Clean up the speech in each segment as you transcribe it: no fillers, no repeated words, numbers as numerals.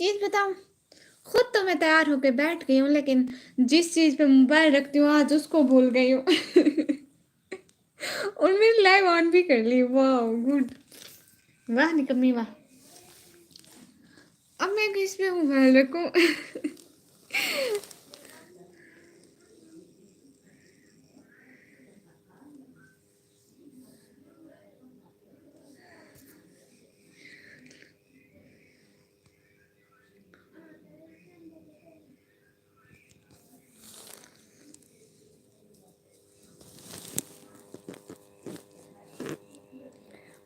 चीज़ बताऊँ? खुद तो मैं तैयार होके बैठ गई हूँ, लेकिन जिस चीज़ पे मोबाइल रखती हूँ आज उसको भूल गई हूँ। और मैंने लाइव ऑन भी कर ली। Wow good! वाह निकम्मी वाह! अब मैं किस पे मोबाइल रखूँ?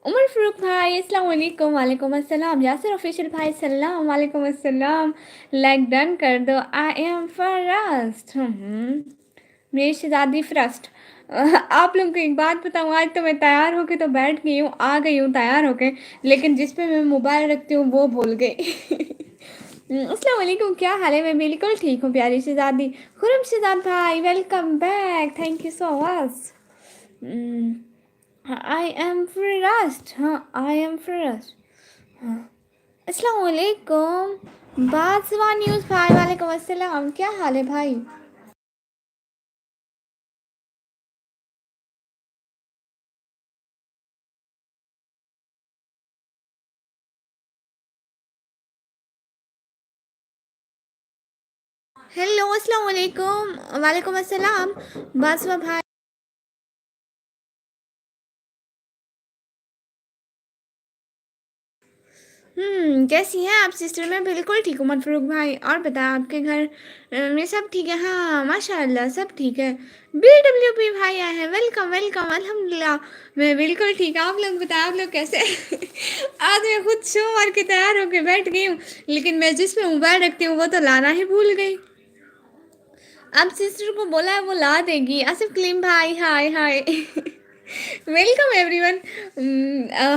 उमर फ़ारूक भाई अस्सलाम वालेकुम। वालेकुम अस्सलाम। यासिर ऑफिशियल भाई सलाम वालेकुम अस्सलाम। लाइक डन कर दो। I am first. मेरी शहज़ादी फर्स्ट। आप लोगों को एक बात बताऊँ, आज तो मैं तैयार होके तो बैठ गई हूँ, आ गई हूँ तैयार होके, लेकिन जिस पे मैं मोबाइल रखती हूँ वो भूल गई। अस्सलाम वालेकुम, क्या हाल है? मैं बिल्कुल ठीक हूँ प्यारी शहज़ादी। खुरम शहज़ाद भाई welcome back, thank you so much. I am first. हाँ आई एम फर्स्ट। हाँ अस्सलाम वालेकुम। बादशाह न्यूज़ भाई वालेकुम अस्सलाम, क्या हाल है भाई? हेलो अस्सलाम वालेकुम। वालेकुम अस्सलाम। बादशाह भाई कैसी हैं आप सिस्टर? मैं बिल्कुल ठीक हूँ मनफरूक भाई। और बताएं आपके घर में सब ठीक है? हाँ माशाल्लाह सब ठीक है। BWP भाई आए हैं, वेलकम वेलकम। अल्हम्दुलिल्लाह मैं बिल्कुल ठीक। आप लोग बताएं, आप लोग कैसे? आज मैं खुद शो मार के तैयार होके बैठ गई हूँ, लेकिन मैं जिस पे मोबाइल रखती हूँ वो तो लाना ही भूल गई। अब सिस्टर को बोला है वो ला देगी। आसिफ कलीम भाई हाय हाय। Welcome everyone.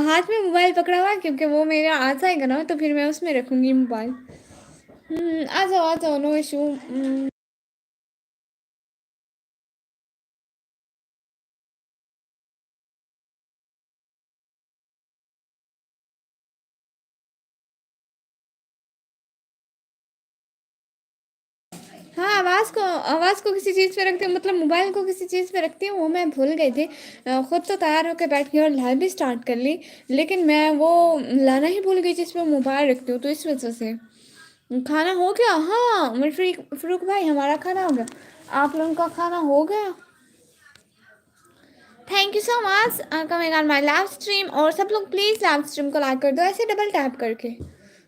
हाथ में मोबाइल पकड़ा हुआ है क्योंकि वो मेरा आज आएगा ना, तो फिर मैं उसमें रखूंगी मोबाइल। आ जाओ नो इशू। हाँ आवाज़ को किसी चीज़ पे रखती हूँ, मतलब मोबाइल को किसी चीज़ पे रखती हूँ, वो मैं भूल गई थी। खुद तो तैयार होकर बैठ गई और लाइव भी स्टार्ट कर ली, लेकिन मैं वो लाना ही भूल गई जिस पे मोबाइल रखती हूँ, तो इस वजह से। खाना हो गया? हाँ उमर फरूक भाई हमारा खाना हो गया। आप लोगों का खाना हो गया? Thank you so much coming on my live stream. और सब लोग प्लीज़ लाइव स्ट्रीम को लाइक कर दो ऐसे डबल टैप करके।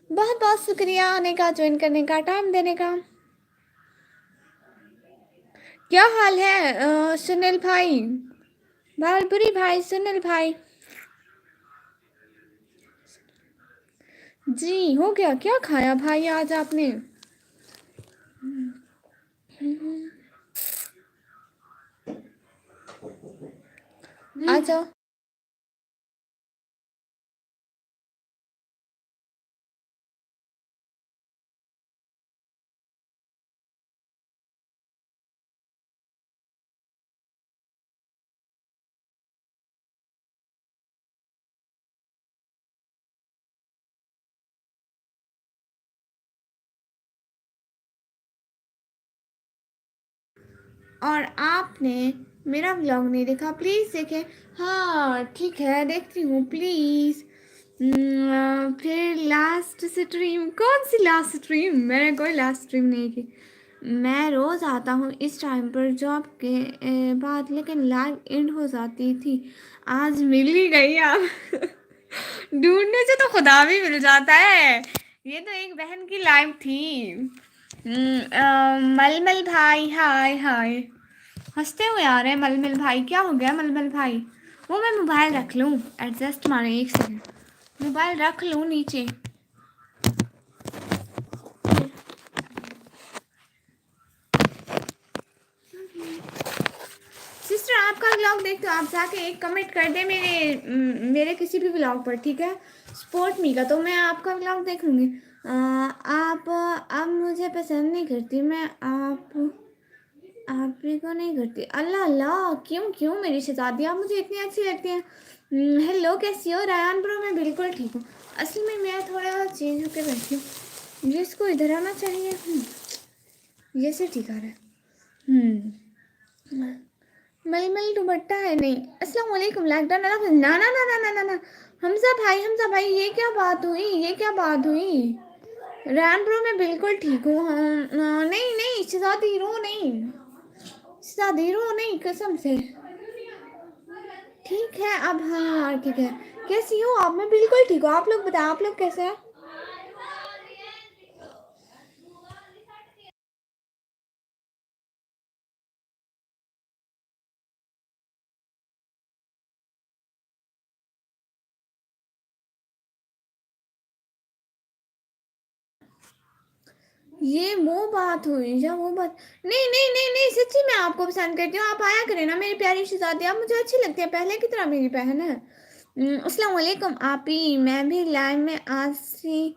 बहुत बहुत शुक्रिया आने का, ज्वाइन करने का, टाइम देने का। क्या हाल है सुनील भाई? भालपुरी भाई, सुनील भाई। जी हो गया। क्या खाया भाई आज आपने? आ जाओ। और आपने मेरा व्लॉग नहीं देखा, प्लीज़ देखें। हाँ ठीक है देखती हूँ प्लीज़। फिर लास्ट स्ट्रीम कौन सी? लास्ट स्ट्रीम मैंने कोई लास्ट स्ट्रीम नहीं की। मैं रोज़ आता हूँ इस टाइम पर जॉब के बाद, लेकिन लाइव एंड हो जाती थी। आज मिल ही गई आप। ढूंढने से तो खुदा भी मिल जाता है। ये तो एक बहन की लाइव थी। मलमल भाई हाय हाय। हंसते हुए आ रहे हैं मलमल भाई, क्या हो गया मलमल भाई? वो मैं मोबाइल रख लूँ, एडजस्ट मारे एक सेकंड, मोबाइल रख लूँ नीचे। सिस्टर आपका व्लॉग देखते हो, आप जाके एक कमेंट कर दे मेरे किसी भी व्लॉग पर, ठीक है? सपोर्ट मी का, तो मैं आपका व्लॉग देख लूँगी। आप अब मुझे पसंद नहीं करती, मैं आप ही को नहीं करती। अल्लाह अल्लाह, क्यों क्यों मेरी शहजादी आप मुझे इतनी अच्छी लगती हैं। हेलो कैसी हो रायान ब्रो? मैं बिल्कुल ठीक हूँ। असल में मैं थोड़ा चेंज होकर बैठी हूँ। जिसको इधर आना चाहिए। ये से ठीक आ रहा है। हम्म मलमल दुपट्टा है नहीं। अस्सलाम वालेकुम लॉकडाउन ना ना ना ना ना ना ना। हमजा भाई ये क्या बात हुई, ये क्या बात हुई। रैन ब्रो मैं बिल्कुल ठीक हूँ। हाँ नहीं नहीं शहजाद हीरो नहीं, शहजाद हीरो नहीं कसम से। ठीक है अब, हाँ ठीक है। कैसी हो आप? मैं बिल्कुल ठीक हूँ। आप लोग बताओ, आप लोग कैसे हैं? ये वो बात हुई या वो बात। नहीं नहीं नहीं नहीं सच्ची मैं आपको पसंद करती हूँ। आप आया करें ना मेरी प्यारी शहजादी, आप मुझे अच्छी लगती है पहले की तरह मेरी बहन है। अस्सलाम वालेकुम आपी, मैं भी लाइव में आज से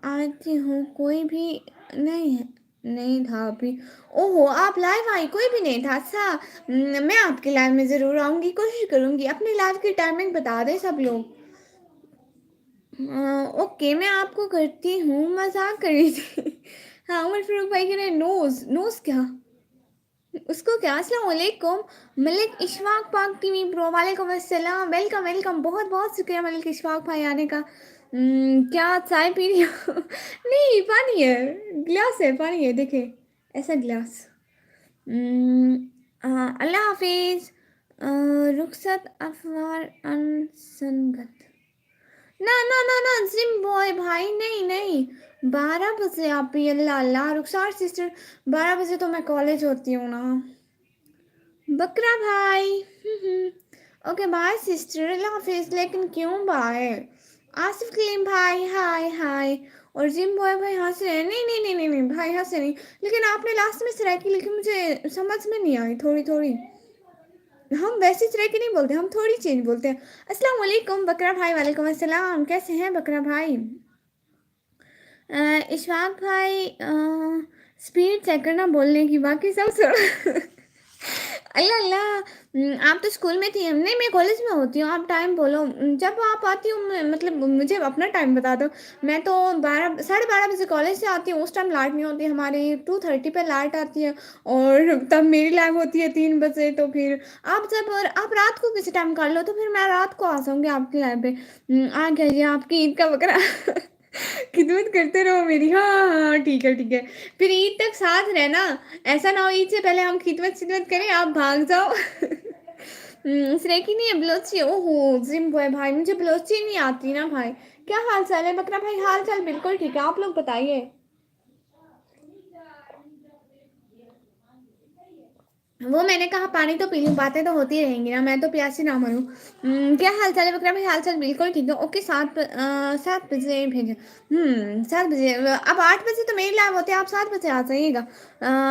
आती हूँ। कोई भी नहीं है, नहीं था अभी। ओहो आप लाइव आई, कोई भी नहीं था। अच्छा मैं आपके लाइव में ज़रूर आऊँगी, कोशिश करूँगी। अपनी लाइव की टाइमिंग बता दें सब लोग। ओके मैं आपको करती हूँ, मजाक कर रही थी। हाँ उमर फारूक भाई कह रहे नोज नोज क्या, उसको क्या। अस्सलाम वालेकुम मलिक इशफाक पाक टीवी प्रो, वालेकुम अस्सलाम, वेलकम वेलकम, बहुत बहुत शुक्रिया मलिक इशफाक भाई आने का। क्या चाय पी रही हो? नहीं पानी है, ग्लास है, पानी है देखे, ऐसा ग्लास। अल्लाह हाफिज। रुखसत अफवार अनसंगत। ना ना ना ना जिम बॉय भाई, नहीं नहीं। 12 बजे आप भी, अल्लाह अल्लाह रुखसार सिस्टर। 12 बजे तो मैं कॉलेज होती हूँ ना। बकरा भाई। ओके बाय सिस्टर, अल्लाह हाफिज। लेकिन क्यों बाय? आसिफ कलीम भाई हाय हाय। और जिम बॉय भाई हंस रहे हैं। नहीं नहीं नहीं नहीं नहीं भाई हंसे नहीं। लेकिन आपने लास्ट में सराय की, लेकिन मुझे समझ में नहीं आई थोड़ी थोड़ी। हम वैसे सराय की नहीं बोलते, हम थोड़ी चेंज बोलते हैं। अस्सलाम वालेकुम बकरा भाई, वालेकुम अस्सलाम, कैसे हैं बकरा भाई? इशफाक भाई स्पीड चेक करना बोलने की, बाकी सब सुनो। अल्लाह अल्लाह। आप तो स्कूल में थी, नहीं मैं कॉलेज में होती हूँ। आप टाइम बोलो जब आप आती हो, मतलब मुझे अपना टाइम बता दो। मैं तो 12 साढ़े 12 बजे कॉलेज से आती हूँ। उस टाइम लाइट नहीं होती हमारी, 2:30 पे लाइट आती है। और तब मेरी लैब होती है 3 बजे। तो फिर आप जब आप रात को किसी टाइम कर लो तो फिर मैं रात को आ जाऊँगी आपकी लैब पे। आ गया ये आपकी ईद का बकरा। खिदमत करते रहो मेरी। हाँ हाँ हाँ, ठीक है ठीक है। फिर ईद तक साथ रहना। ऐसा ना हो ईद से पहले हम खिदमत शिदमत करें आप भाग जाओ। सरेकी नहीं है, बलोची। ओहो जिम बॉय भाई, मुझे बलोची नहीं आती ना भाई। क्या हाल चाल है बकरा भाई? हाल चाल बिल्कुल ठीक है, आप लोग बताइए। वो मैंने कहा पानी तो पी लूँ, बातें तो होती रहेंगी ना, मैं तो प्यासी ना मरूं। क्या हाल चाल है बकरा भाई? हाल चाल बिल्कुल ठीक है। ओके 7 बजे भेज। 7 बजे, अब 8 बजे तो मेरी लैब होती है, आप 7 बजे आ जाइएगा।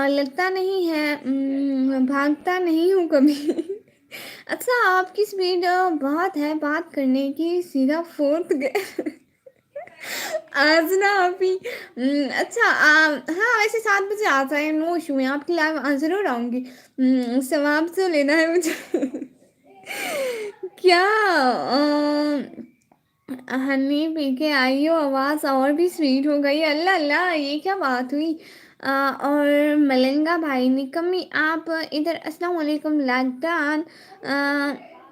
लगता नहीं है, भागता नहीं हूँ कभी। अच्छा आपकी स्पीड बहुत है बात करने की, सीधा फोर्थ गए। आज ना अभी। अच्छा हाँ वैसे 7 बजे आ जाए, नो इशू है। आपकी लाइव ज़रूर आऊँगी। सवाब तो लेना है मुझे। क्या हनी पी के आई हो, आवाज़ और भी स्वीट हो गई। अल्लाह अल्लाह ये क्या बात हुई। और मलंगा भाई निकम्मी आप इधर। अस्सलाम वालेकुम लैगदान।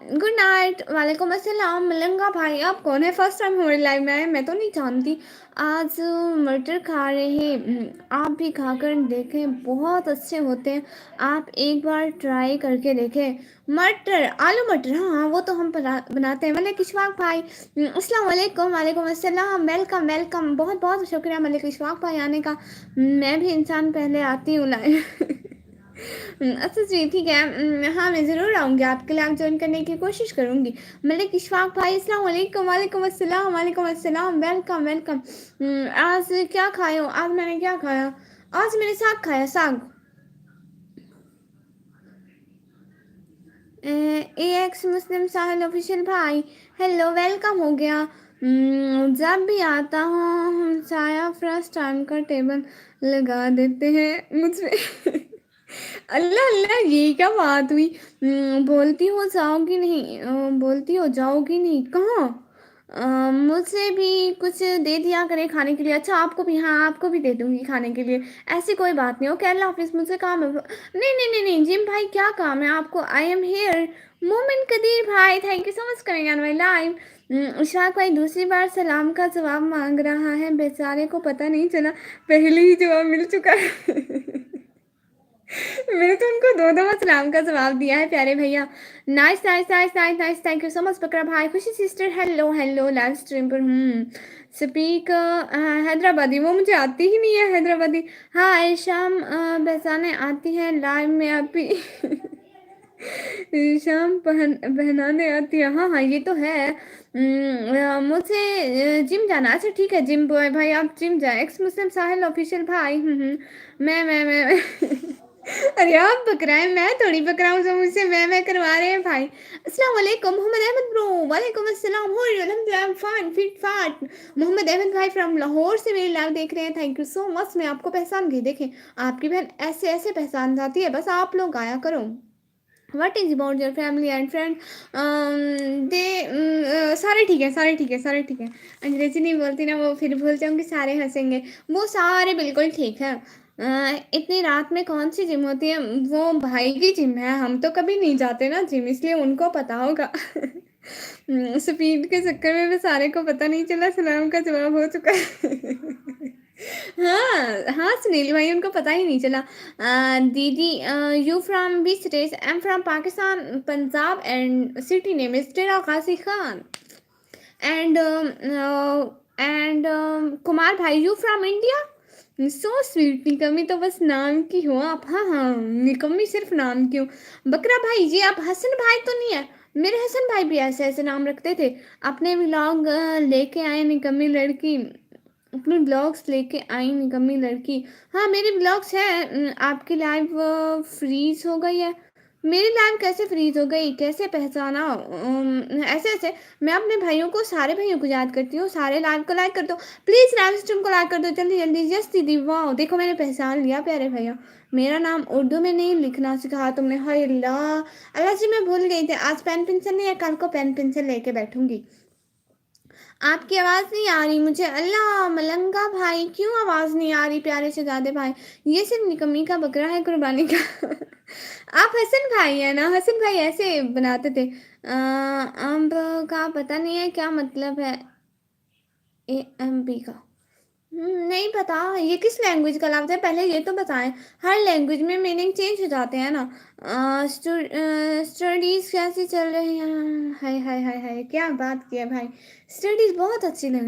गुड नाइट, वालेकुम अस्सलाम। मलंगा भाई आप कौन है? फर्स्ट टाइम हमारे लाइव में आए, मैं तो नहीं जानती। आज मटर खा रहे हैं। आप भी खाकर देखें, बहुत अच्छे होते हैं। आप एक बार ट्राई करके देखें। मटर आलू मटर, हाँ हाँ वो तो हम बनाते हैं। मलिक इशफाक भाई अस्सलाम वालेकुम, वालेकुम अस्सलाम, वेलकम वेलकम, बहुत बहुत शुक्रिया मलिक इशफाक भाई आने का। मैं भी इंसान पहले आती हूँ लाइव। अच्छा जी ठीक है। हाँ मैं ज़रूर आऊँगी, आपके लाइव ज्वाइन करने की कोशिश करूँगी। मलिक इशफाक भाई अस्सलाम वालेकुम, वालेकुम अस्सलाम, वालेकुम अस्सलाम, वेलकम वेलकम। आज क्या खाए हो? आज मैंने क्या खाया? आज मैंने साग खाया, साग। ए एक्स मुस्लिम साहिल ऑफिशियल भाई, हेलो वेलकम हो गया। जब भी आता हूँ हम साया फर्स्ट टाइम का टेबल लगा देते हैं मुझे। अल्लाह अल्लाह ये क्या बात हुई। बोलती हो जाओगी नहीं, बोलती हो जाओगी नहीं कहाँ? मुझसे भी कुछ दे दिया करें खाने के लिए। अच्छा आपको भी, हाँ आपको भी दे दूंगी खाने के लिए, ऐसी कोई बात नहीं। ओके अल्लाह हाफिज़, मुझसे काम है। नहीं नहीं नहीं नहीं जिम भाई, क्या काम है आपको? I am here. मोमिन कदीर भाई, thank you so much coming on my live. Ishraq भाई दूसरी बार सलाम का जवाब मांग रहा है, बेचारे को पता नहीं चला, पहले ही जवाब मिल चुका है। मैंने तो उनको दो दफा सलाम का जवाब दिया है प्यारे भैया। Nice nice nice nice nice, thank you so much बकरा भाई। खुशी sister hello hello, live stream पर स्पीक हैदराबादी, वो मुझे आती ही नहीं है हैदराबादी। हाँ शाम बहसाने आती है लाइव में अभी। शाम पहनाने आती है, हाँ हाँ ये तो है। मुझे जिम जाना। अच्छा ठीक है जिम बॉय भाई, आप जिम जाए। एक्स मुस्लिम साहिल ऑफिशियल भाई। मैं अरे आप बकरा है, मैं थोड़ी बकरा हूँ जो मुझसे मैं करवा रहे हैं भाई। अस्सलाम वालेकुम मोहम्मद अहमद ब्रो, वालेकुम अस्सलाम। हो अल्हम्दुलिल्लाह, आई एम फाइन फिट फाट। मोहम्मद अहमद भाई फ्रॉम लाहौर से मेरी लाइव देख रहे हैं, थैंक यू सो मच। मैं आपको पहचान गई, देखें आपकी बहन ऐसे ऐसे पहचान जाती है, बस आप लोग आया करो। What is about your family and friend? They सारे ठीक है, सारे ठीक है, सारे ठीक है। अंग्रेजी नहीं बोलती ना, वो फिर भूल जाऊंगी, सारे हंसेंगे। वो सारे बिल्कुल ठीक है। इतनी रात में कौन सी जिम होती है? वो भाई की जिम है, हम तो कभी नहीं जाते ना जिम, इसलिए उनको पता होगा। स्पीड के चक्कर में सारे को पता नहीं चला, सलाम का जवाब हो चुका है। हाँ हाँ सुनील भाई, उनको पता ही नहीं चला। दीदी you from which state? I am from Pakistan Punjab and city name is Dera Ghazi Khan. And and Kumar भाई you from India. So sweet, निकम्मी तो बस नाम की हो आप। हाँ हाँ निकम्मी सिर्फ नाम की हो। बकरा भाई जी आप हसन भाई तो नहीं है? मेरे हसन भाई भी ऐसे ऐसे नाम रखते थे। अपने व्लॉग लेके आए निकम्मी लड़की, अपने ब्लॉग्स लेके आई निकम्मी लड़की। हाँ मेरे ब्लॉग्स हैं। आपकी लाइव फ्रीज हो गई है। मेरी लाइव कैसे फ्रीज हो गई, कैसे पहचाना? ऐसे ऐसे मैं अपने भाइयों को, सारे भाइयों को याद करती हूँ। सारे लाइव को लाइक कर दो प्लीज, लाइव स्ट्रीम को लाइक कर दो जल्दी जल्दी। यस दीदी, वाह देखो मैंने पहचान लिया प्यारे भैया। मेरा नाम उर्दू में नहीं लिखना सिखाया तुमने, हाय अल्लाह। अल्लाह जी मैं भूल गई थी, आज पेन पेंसिल नहीं है, कल को पेन पेंसिल लेके बैठूंगी। आपकी आवाज़ नहीं आ रही मुझे। अल्लाह मलंगा भाई क्यों आवाज़ नहीं आ रही प्यारे से ज़्यादा भाई? ये सिर्फ निकम्मी का बकरा है कुर्बानी का। आप हसन भाई है ना? हसन भाई ऐसे बनाते थे। अम्ब का पता नहीं है क्या मतलब है, AMB का। नहीं पता ये किस लैंग्वेज का लफ्ज़ है, पहले ये तो बताएं। हर लैंग्वेज में मीनिंग चेंज हो जाते हैं ना। स्टडीज़ कैसी चल रही हैं? हाय हाय हाय हाय, क्या बात की है भाई। स्टडीज़ बहुत अच्छी लग,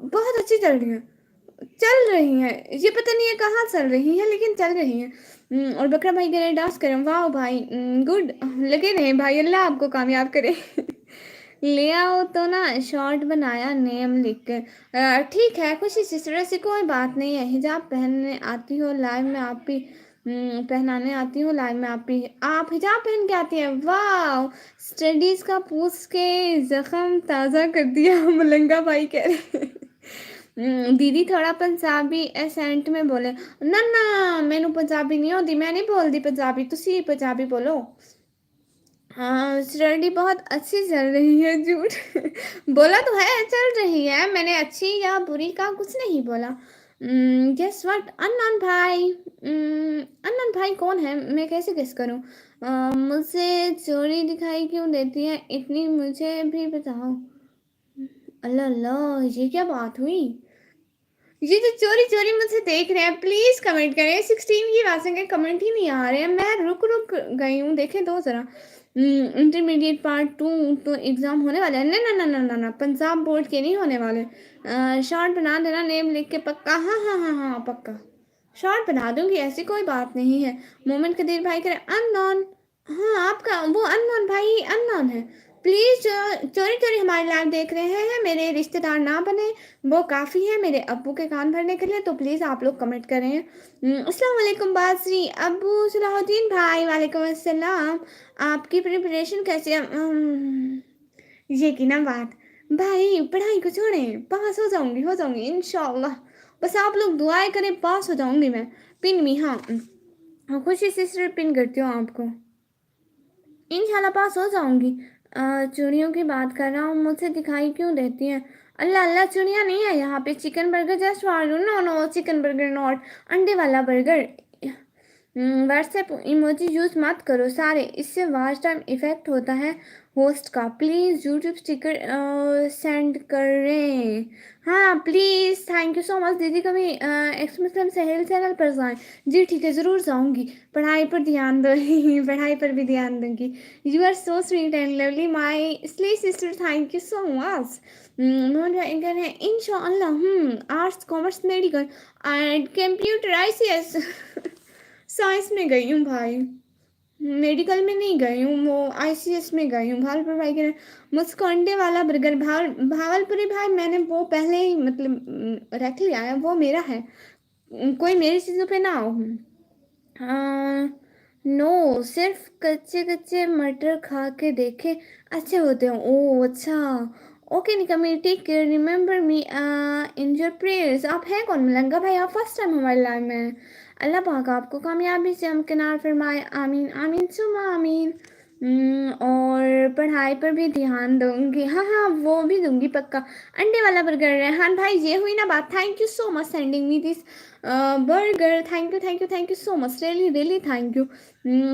बहुत अच्छी चल रही हैं। चल रही हैं, ये पता नहीं है कहाँ चल रही है, लेकिन चल रही हैं। और बकरा भाई कह रहे डांस करें, वाह भाई गुड, लगे रहे भाई, अल्लाह आपको कामयाब करे। ले आओ तो ना, शॉर्ट बनाया नेम लिख के। ठीक है खुशी सिस्टर, ऐसी कोई बात नहीं है। हिजाब पहनने आती हो लाइव में आप भी, पहनाने आती हो लाइव में आप भी। आप हिजाब पहन के आती हैं, वाह। स्टडीज का पूछ के जख्म ताज़ा कर दिया, मलंगा भाई कह रहे। दीदी थोड़ा पंजाबी एसेंट में बोले। ना ना मैनू पंजाबी नहीं होती, मैं नहीं बोलती पंजाबी, तुसी पंजाबी बोलो। हाँ स्टडी बहुत अच्छी चल रही है, झूठ। बोला तो है चल रही है, मैंने अच्छी या बुरी का कुछ नहीं बोला। गेस व्हाट, अननोन भाई। अननोन भाई कौन है, मैं कैसे गेस करूं? मुझसे चोरी दिखाई क्यों देती है इतनी, मुझे भी बताओ। अल्लाह अल्लाह ये क्या बात हुई? ये जो चोरी चोरी मुझसे देख रहे हैं प्लीज कमेंट करें। 16 की बातें के कमेंट ही नहीं आ रहे हैं, मैं रुक रुक गई हूँ, देखें तो जरा। इंटरमीडिएट पार्ट 2 तो एग्जाम होने वाला है। ना ना ना ना ना ना पंजाब बोर्ड के नहीं होने वाले। शॉर्ट बना देना नेम लिख के पक्का। हाँ हाँ हाँ हाँ पक्का शॉर्ट बना दूंगी, ऐसी कोई बात नहीं है। मोमेंट कदीर भाई करें अननोन। हाँ आपका वो अननोन भाई अननोन है। प्लीज चोरी चोरी हमारे लाइव देख रहे हैं, मेरे रिश्तेदार ना बने, वो काफ़ी है मेरे अब्बू के कान भरने के लिए, तो प्लीज़ आप लोग कमेंट करें। अस्सलाम वालेकुम बासरी अब्बू सलाहुद्दीन भाई, वालेकुम अस्सलाम। आपकी प्रिपरेशन कैसी है? ये की ना बात भाई, पढ़ाई को छोड़ें, पास हो जाऊंगी इंशाल्लाह। बस आप लोग दुआएं करें, पास हो जाऊंगी मैं। पिन मी, हाँ हाँ खुशी सिस्टर पिन करती हूँ आपको, इंशाल्लाह पास हो जाऊंगी। चूड़ियों की बात कर रहा हूँ, मुझसे दिखाई क्यों देती हैं? अल्लाह अल्लाह, चूड़ियाँ नहीं है यहाँ पे। Chicken burger just for you. No no, chicken burger not, अंडे वाला बर्गर। व्हाट्सएप इमोजी यूज़ मत करो सारे, इससे वॉच टाइम इफेक्ट होता है होस्ट का। प्लीज़ यूट्यूब स्टिकर सेंड करें। हाँ please, thank you so much दीदी। कभी एक्सप्रेशन सहेल चैनल पर जाएं। जी ठीक है, ज़रूर जाऊँगी। पढ़ाई पर ध्यान दो। पढ़ाई पर भी ध्यान दूँगी। You are so sweet and lovely my sly sister, thank you so much. Mohan राइगर है इंशाअल्लाह। Arts commerce medical and computer ICS। Science में गई हूँ भाई, मेडिकल में नहीं गई हूँ, वो ICS में गई हूँ। भावलपुर भाई कह रहे मुझको अंडे वाला बर्गर। भावलपुरी भाई मैंने वो पहले ही मतलब रख लिया है, वो मेरा है। कोई मेरी चीज़ों पे ना आओ। नो, सिर्फ कच्चे कच्चे मटर खा के देखे, अच्छे होते हैं। ओह अच्छा, ओके निकमी, take care, remember me in your prayers. आप हैं कौन मलंगा भाई? आप फर्स्ट टाइम हमारे लाइव में हैं। अल्लाह पाक आपको कामयाबी से हमकिनार फरमाए, आमीन आमीन सुमा आमीन। और पढ़ाई पर भी ध्यान दूंगी। हाँ हाँ, वो भी दूंगी पक्का। अंडे वाला बर्गर रेहान भाई, ये हुई ना बात। Thank you so much sending me this burger. Thank you thank you thank you so much, really really thank you.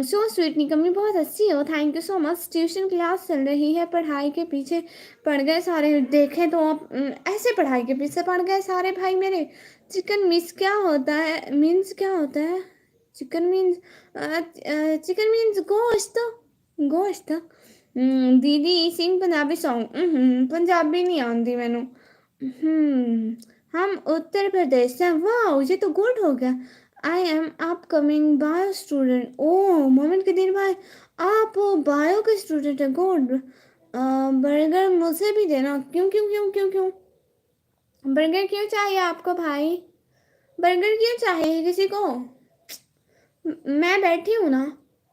So sweet निकम्मी, बहुत अच्छी हो, thank you so much. Tuition class चल रही है, पढ़ाई के पीछे पड़ गए सारे। देखे तो आप ऐसे पढ़ाई के पीछे पड़ गए सारे भाई मेरे। चिकन मिस क्या होता है? मीन्स क्या होता है? चिकन मीन्स चिकन मीन्स गोश्त। गोश्त। दीदी सिंग पंजाबी सॉन्ग। पंजाबी नहीं आती मैनू। हम उत्तर प्रदेश से। वाह, ये तो गुड हो गया। I am upcoming bio student. Oh moment के दिन भाई, आप बायो के स्टूडेंट हैं, गुड। बर्गर मुझे भी देना। क्यों क्यों क्यों क्यों क्यों? बर्गर क्यों चाहिए आपको भाई? बर्गर क्यों चाहिए किसी को? मैं बैठी हूँ ना,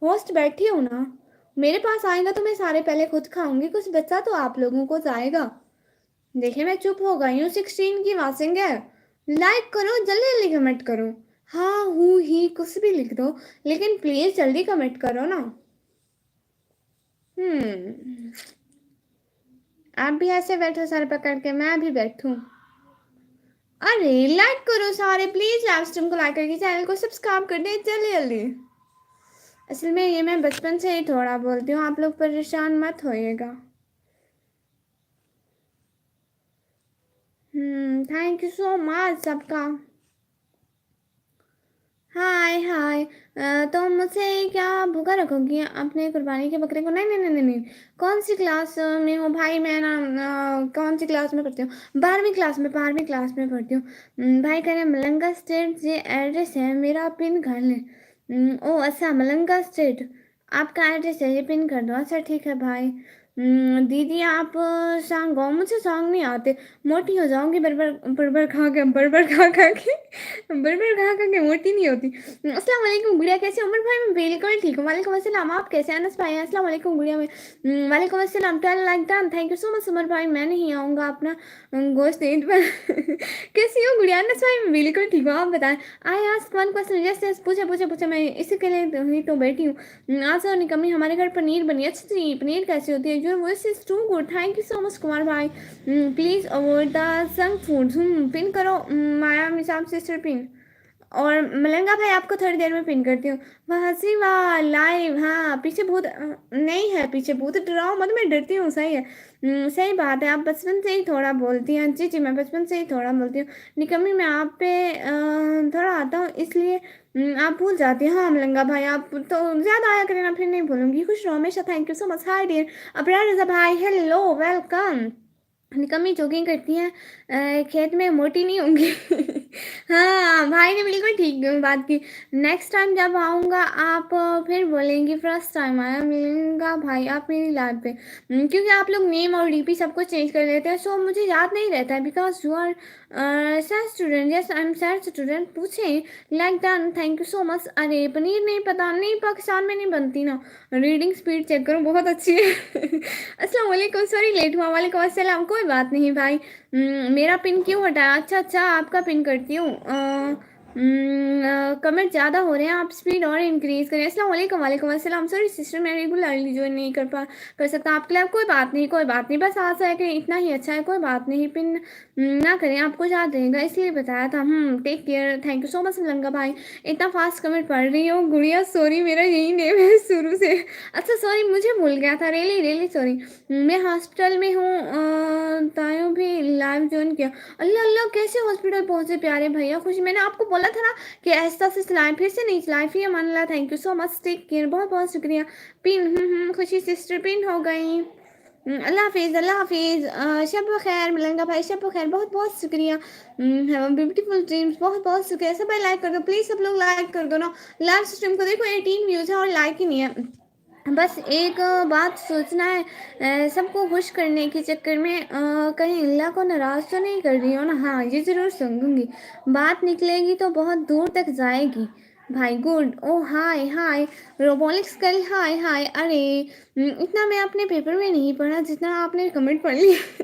होस्ट बैठी हूँ ना। मेरे पास आएगा तो मैं सारे पहले खुद खाऊंगी, कुछ बचा तो आप लोगों को जाएगा। देखिए मैं चुप हो गई हूँ। 16 की वासिंग है। लाइक करो, जल्दी जल्दी कमेंट करो। हाँ हूँ ही कुछ भी लिख दो, लेकिन प्लीज जल्दी कमेंट करो ना। आप भी ऐसे बैठो सर पकड़ के, मैं भी बैठूं। अरे लाइक करो सारे प्लीज, लाइव स्ट्रीम को लाइक करके चैनल को सब्सक्राइब कर दे जल्दी जल्दी। असल में ये मैं बचपन से ही थोड़ा बोलती हूँ, आप लोग परेशान मत होइएगा। थैंक यू सो मच सबका। हाय हाय। तो मुझसे क्या भूखा रखोगी अपने कुर्बानी के बकरे को? नहीं नहीं नहीं नहीं नहीं। कौन सी क्लास में हो भाई? मैं ना कौन सी क्लास में पढ़ती हूँ? 12वीं क्लास में, 12वीं क्लास में पढ़ती हूँ। भाई कह रहे मलंगा स्टेट ये एड्रेस है, मेरा पिन कर लें। ओ अच्छा, मलंगा स्टेट आपका एड्रेस है, ये पिन कर दो। अच्छा ठीक है भाई। दीदी आप सॉन्ग गाओ, मुझे सॉन्ग नहीं आते। मोटी हो जाऊंगी बर्बर बर्बर खा के, बर्बर खा खा के। बर्बर खा खा के मोटी नहीं होती। अस्सलाम वालेकुम गुड़िया, कैसे हो? उमर भाई मैं बिल्कुल ठीक हूँ, वालेकुम अस्सलाम। आप कैसे हैं अनस भाई? अस्सलाम वालेकुम गुड़िया में। वालेकुम अस्सलाम। 12 like done, thank you so much Umar भाई। मैं नहीं आऊँगा अपना गोश्त ईद पर। कैसी हो गुड़िया? अनस भाई मैं बिल्कुल ठीक हूँ, आप बताएं। I ask one question, yes yes पूछे पूछे पूछे, मैं इसी के लिए ही तो बैठी हूँ। आज और निकम्मी हमारे घर पनीर बनी। अच्छा जी, पनीर कैसी होती है? Your voice is too good, thank you so much Kumar भाई। Please avoid the junk food. Pin करो माया मिसाब सिस्टर पिन। और मलंगा भाई आपको थोड़ी देर में पिन करती हूँ। वाह हंसी वाह लाइव। हाँ पीछे भूत नहीं है, पीछे भूत डराओ मत, मैं डरती हूँ। सही है। सही बात है, आप बचपन से ही थोड़ा बोलती हैं। जी जी, मैं बचपन से ही थोड़ा बोलती हूँ। निकम्मी मैं आप पे थोड़ा आता हूँ, इसलिए आप भूल जाती हैं। हाँ मलंगा भाई आप तो ज़्यादा आया करें ना, फिर नहीं भूलूंगी। खुश रहो हमेशा, thank you so much. Hi dear Abrar Raza भाई, हेलो वेलकम। निकम्मी जॉगिंग करती हैं खेत में, मोटी नहीं होंगी। हाँ भाई ने बिल्कुल ठीक बात की। नेक्स्ट टाइम जब आऊँगा आप फिर बोलेंगी फर्स्ट टाइम आया मिलेगा भाई आप मेरी लाइफ पे। क्योंकि आप लोग नेम और डीपी सब कुछ चेंज कर लेते हैं, सो मुझे याद नहीं रहता है। Because you are sad student. Yes I am sad student. पूछें like done, thank you so much. अरे पनीर नहीं पता, नहीं पाकिस्तान में नहीं बनती ना। रीडिंग स्पीड चेक करो, बहुत अच्छी है। अस्सलाम वालेकुम, सॉरी लेट हुआ। वालेकुम अस्सलाम, कोई बात नहीं भाई। मेरा पिन क्यों हटाया? अच्छा अच्छा, आपका पिन करती हूँ। कमेंट ज़्यादा हो रहे हैं, आप स्पीड और इंक्रीज़ करें। अस्सलाम वालेकुम। वालेकुम अस्सलाम। सॉरी सिस्टर, मैं रेगुलरली जो नहीं कर सकता आपके लिए। कोई बात नहीं, कोई बात नहीं, बस आज है कि इतना ही अच्छा है, कोई बात नहीं। पिन ना करें, आपको याद रहेगा इसलिए बताया था। Take care, thank you so much Langa भाई। इतना फास्ट कमेंट पढ़ रही हो गुड़िया, सॉरी मेरा यही नेम है शुरू से। अच्छा सॉरी, मुझे भूल गया था, रियली रियली सॉरी। मैं हॉस्पिटल में हूँ, तायों भी लाइव ज्वाइन किया। अल्लाह अल्लाह, कैसे हॉस्पिटल पहुंचे प्यारे भैया? खुशी, मैंने आपको बोला था ना कि ऐसा से चलाएं, फिर से नहीं चलाएं। फिर मान ला, thank you so much, take care, बहुत बहुत शुक्रिया। पिन खुशी सिस्टर पिन हो गई। अल्लाह हाफिज़, अल्लाह हाफिज़। शब खैर मिलेंगे भाई, शब खैर, बहुत बहुत शुक्रिया। ब्यूटीफुल ड्रीम्स, बहुत बहुत शुक्रिया। सब लाइक कर दो प्लीज़, सब लोग लाइक कर दो ना। लाइव स्ट्रीम को देखो 18 व्यूज़ है और लाइक ही नहीं है। बस एक बात सोचना है, सबको खुश करने के चक्कर में कहीं अल्लाह को नाराज़ तो नहीं कर रही हो ना? हाँ, ये ज़रूर समझूंगी। बात निकलेगी तो बहुत दूर तक जाएगी भाई। गुड, ओ हाय हाय रोबोलिक्स कल, हाय हाय। अरे इतना मैं अपने पेपर में नहीं पढ़ा जितना आपने कमेंट पढ़ लिया।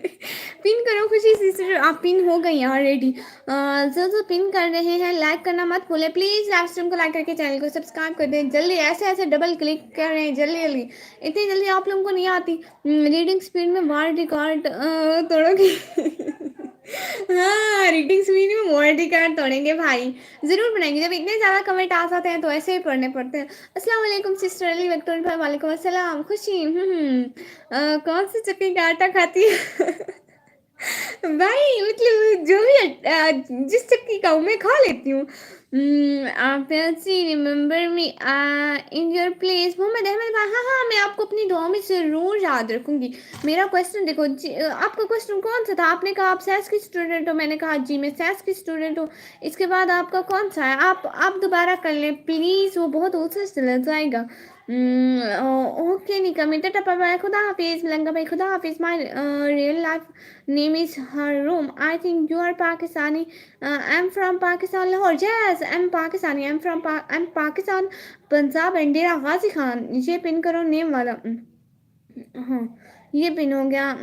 पिन करो खुशी सिस्टर, आप पिन हो गई ऑलरेडी। जो पिन कर रहे हैं लाइक करना मत भूले प्लीज़। लाइव स्ट्रीम को लाइक करके चैनल को सब्सक्राइब कर दें जल्दी, ऐसे ऐसे डबल क्लिक कर रहे हैं जल्दी जल्दी। इतनी जल्दी आप लोगों को नहीं आती। रीडिंग स्पीड में वर्ल्ड रिकॉर्ड तोड़ोगे। हाँ, रीडिंग स्पीड में वर्ल्ड रिकॉर्ड तोड़ेंगे भाई, ज़रूर बनाएंगे। जब इतने ज़्यादा कमेंट आ जाते हैं तो ऐसे ही पढ़ने पड़ते हैं। अस्सलाम वालेकुम सिस्टर अली विक्टोरिया भाई, वालेकुम अस्सलाम। खुशी कौन सी चक्की का आटा खाती है? भाई मतलब जो भी जिस चक्की का हूँ मैं खा लेती हूँ। आप remember me in your place. Mohammad Ahmed भाई, हाँ हाँ, मैं आपको अपनी दुआ में ज़रूर याद रखूंगी। मेरा क्वेश्चन देखो आपका क्वेश्चन कौन सा था? आपने कहा आप साइंस की स्टूडेंट हो, मैंने कहा जी मैं साइंस की स्टूडेंट हूँ। इसके बाद आपका कौन सा है? आप दोबारा कर लें प्लीज़, वो बहुत ऊँचा चला जाएगा। ओके निका मिटा टपा भाई, खुदा हाफिज़ लंगा भाई, खुदा हाफिज़। My real life name is Haroom. I think you are Pakistani. I'm from Pakistan, Lahore. Yes, I'm Pakistani. I'm Pakistan, Punjab, and Dera Ghazi Khan. ये पिन करो नेम वाला। हाँ, ये पिन हो गया।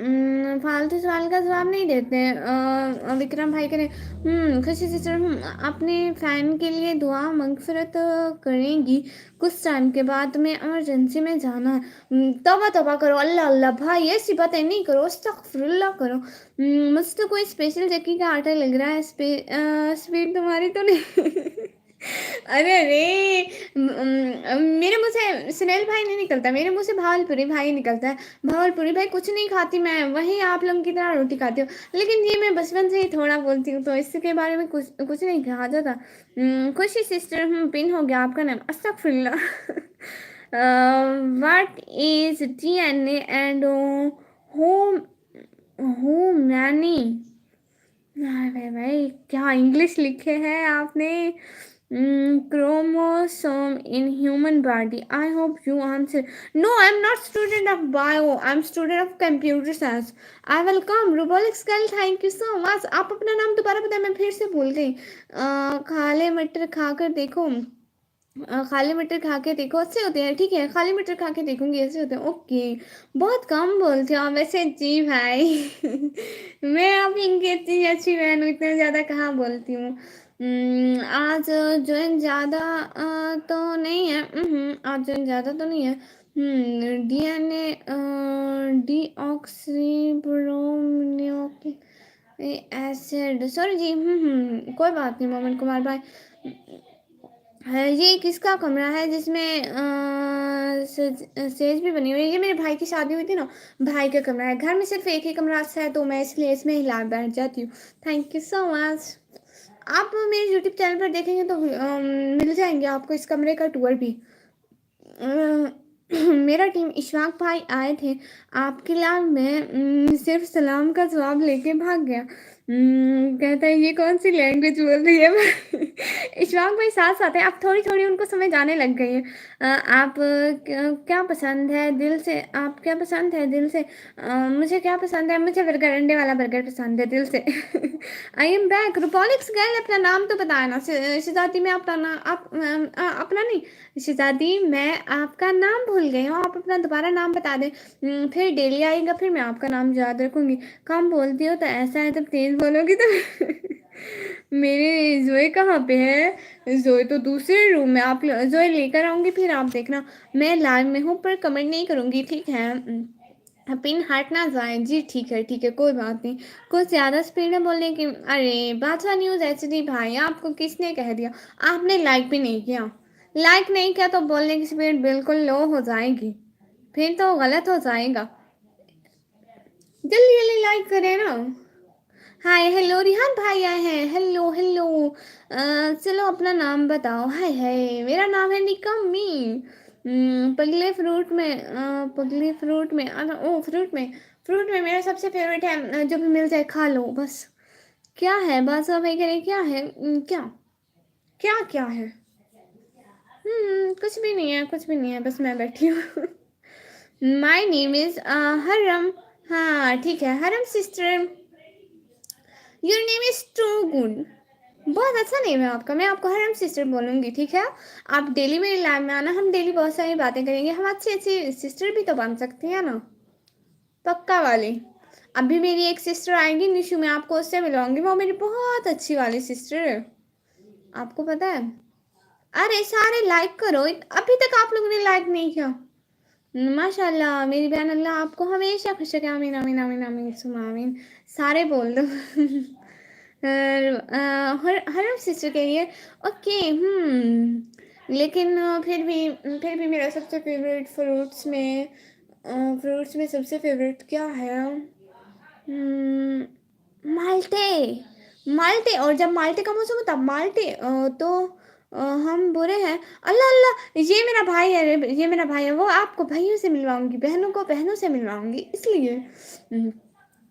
फालतू सवाल का जवाब नहीं देते हैं। विक्रम भाई करें। खुशी सिस्टर अपने फ़ैन के लिए दुआ मगफिरत करेंगी। कुछ टाइम के बाद तुम्हें इमरजेंसी में जाना है। तौबा तौबा करो, अल्लाह अल्लाह भाई, ऐसी बातें नहीं करो, अस्तगफिरुल्लाह करो। मुझे तो कोई स्पेशल चक्की का आटा लग रहा है। स्पीड तुम्हारी तो नहीं। अरे अरे मेरे मुँह से सुनील भाई नहीं निकलता, मेरे मुँह से भावलपुरी भाई निकलता है। भावलपुरी भाई कुछ नहीं खाती मैं, वही आप लोगों की तरह रोटी खाती हूँ। लेकिन ये मैं बचपन से ही थोड़ा बोलती हूँ तो इसके बारे में कुछ कुछ नहीं कहा जाता। खुशी सिस्टर पिन हो गया आपका नाम, अस्तगफिरुल्लाह। What is DNA and how many? भाई भाई भाई, क्या इंग्लिश लिखे हैं आपने? Chromosome in human body. I hope you answer. No, I am not student of bio, I am student of computer science. I welcome रोबोलिक्स girl, thank you so much. आप अपना नाम दोबारा बताएं, मैं फिर से भूल गई। खाले मटर खाकर देखो। खाली मटर खा के देखो, अच्छे होते हैं। ठीक है, खाली मटर खा के देखूंगी, अच्छे होते हैं। ओके, बहुत कम बोलते हो आप वैसे जी भाई। मैं आप इनकी इतनी अच्छी बहन हूँ, इतना ज़्यादा कहाँ बोलती हूँ। आज जोइन ज़्यादा तो नहीं है। आज जोइन ज़्यादा तो नहीं है। डीएनए डीऑक्सी एसिड, सॉरी जी। कोई बात नहीं मोमिन कुमार भाई। है ये किसका कमरा है जिसमें स्टेज भी बनी हुई है? ये मेरे भाई की शादी हुई थी ना, भाई का कमरा है। घर में सिर्फ एक ही कमरा अच्छा है तो मैं इसलिए इसमें ही ला बैठ जाती हूँ। Thank you so much. आप मेरे यूट्यूब चैनल पर देखेंगे तो मिल जाएंगे आपको इस कमरे का टूर भी। मेरा टीम इशफाक भाई आए थे आपके लिए, मैं सिर्फ सलाम का जवाब लेके भाग गया। कहता है ये कौन सी लैंग्वेज बोल रही है? इशफाक भाई साथ साथ है, आप थोड़ी थोड़ी उनको समझ आने लग गई है। आप क्या पसंद है दिल से? आप क्या पसंद है दिल से? मुझे क्या पसंद है? मुझे बर्गर, अंडे वाला बर्गर पसंद है दिल से। आई एम बैक रूपॉलिक्स गर्ल, अपना नाम तो बताया ना शिजाती में। अपना नाम आप अपना नहीं शिजादी, मैं आपका नाम भूल गई हूँ, आप अपना दोबारा नाम बता दें। फिर डेली आएगा, फिर मैं आपका नाम याद रखूंगी। कम बोलती हो तो ऐसा है, जब तेज बोलोगी तो मेरी जोए कहाँ पे है? जोए तो दूसरे रूम में। आप जोए लेकर आऊंगी फिर आप देखना। मैं लाइव में हूँ पर कमेंट नहीं करूंगी, ठीक है? पिन हट ना जाए जी। ठीक है, कोई बात नहीं। कुछ ज़्यादा स्पीड में बोलने की। अरे बादशाह न्यूज़ एचडी भाई, आपको किसने कह दिया? आपने लाइक भी नहीं किया। लाइक नहीं किया तो बोलने की स्पीड बिल्कुल लो हो जाएगी, फिर तो गलत हो जाएगा। जल्दी जल्दी लाइक करें ना। हाय हेलो, रिहान भाई आए हैं। Hello hello. चलो अपना नाम बताओ। हाय हाय, मेरा नाम है निकम्मी। पगले फ्रूट में पगले फ्रूट में ओ फ्रूट में। फ्रूट में मेरा सबसे फेवरेट है। जो भी मिल जाए खा लो बस। क्या है बात भाई करें? क्या है? क्या क्या क्या है? कुछ भी नहीं है, कुछ भी नहीं है, बस मैं बैठी हूँ। माई नेम इज हरम। हाँ ठीक है, Haram sister. Your name is too good. बहुत अच्छा नेम है आपका। मैं आपको हरम सिस्टर बोलूंगी, ठीक है? आप डेली मेरे लाइव में आना, हम डेली बहुत सारी बातें करेंगे। हम अच्छी अच्छी सिस्टर भी तो बन सकते हैं ना, पक्का वाली। अभी मेरी एक सिस्टर आएगी निशु, मैं आपको उससे मिलवाऊंगी। वो मेरी बहुत अच्छी वाली सिस्टर है, आपको पता है। अरे सारे लाइक करो, अभी तक आप लोगों ने लाइक नहीं किया। माशाल्लाह मेरी बहन, अल्लाह आपको हमेशा खुश रखे। आमीन आमीन आमीन आमीन सुमा आमीन। सारे बोल दो। हर सिस्टर के लिए। ओके। लेकिन फिर भी मेरा सबसे फेवरेट फ्रूट्स में सबसे फेवरेट क्या है? माल्टे। माल्टे, और जब माल्टे का मौसम होता माल्टे तो हम बुरे हैं। अल्लाह अल्लाह, ये मेरा भाई है ये मेरा भाई है। वो आपको भाइयों से मिलवाऊंगी, बहनों को बहनों से मिलवाऊंगी, इसलिए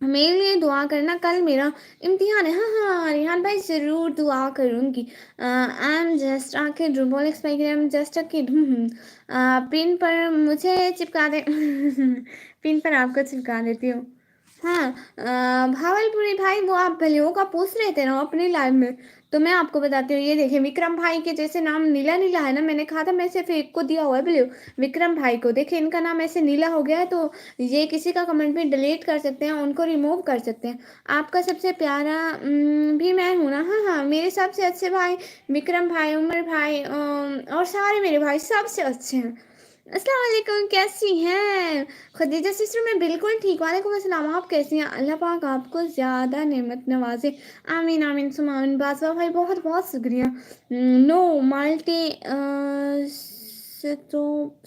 मेरे लिए दुआ करना। कल मेरा इम्तिहान है। हाँ हाँ रिहान भाई, ज़रूर दुआ करूँगी। I am just a kid, रोबोलिक्स भाई, I am just a kid. Pin पर मुझे चिपका दे। पिन पर आपको चिपका देती हूँ। हाँ भावलपुरी भाई, वो आप भलियों का पूछ रहे थे ना अपनी लाइव में, तो मैं आपको बताती हूँ। ये देखें, विक्रम भाई के जैसे नाम नीला नीला है ना, मैंने कहा था मैं सिर्फ एक को दिया हुआ है भलियो, विक्रम भाई को। देखें इनका नाम ऐसे नीला हो गया है, तो ये किसी का कमेंट भी डिलीट कर सकते हैं, उनको रिमूव कर सकते हैं। आपका सबसे प्यारा भी मैं हूँ ना। हाँ हाँ, मेरे सबसे अच्छे भाई विक्रम भाई, उमर भाई, और सारे मेरे भाई सबसे अच्छे हैं। अस्सलाम वालेकुम, कैसी हैं खदीजा सिस्टर? मैं बिल्कुल ठीक। वालेकुम अस्सलाम, आप कैसी हैं? अल्लाह पाक आपको ज़्यादा नेमत नवाजे। आमीन आमीन सुमा आमीन। बादशाह भाई बहुत बहुत शुक्रिया। नो माल्टे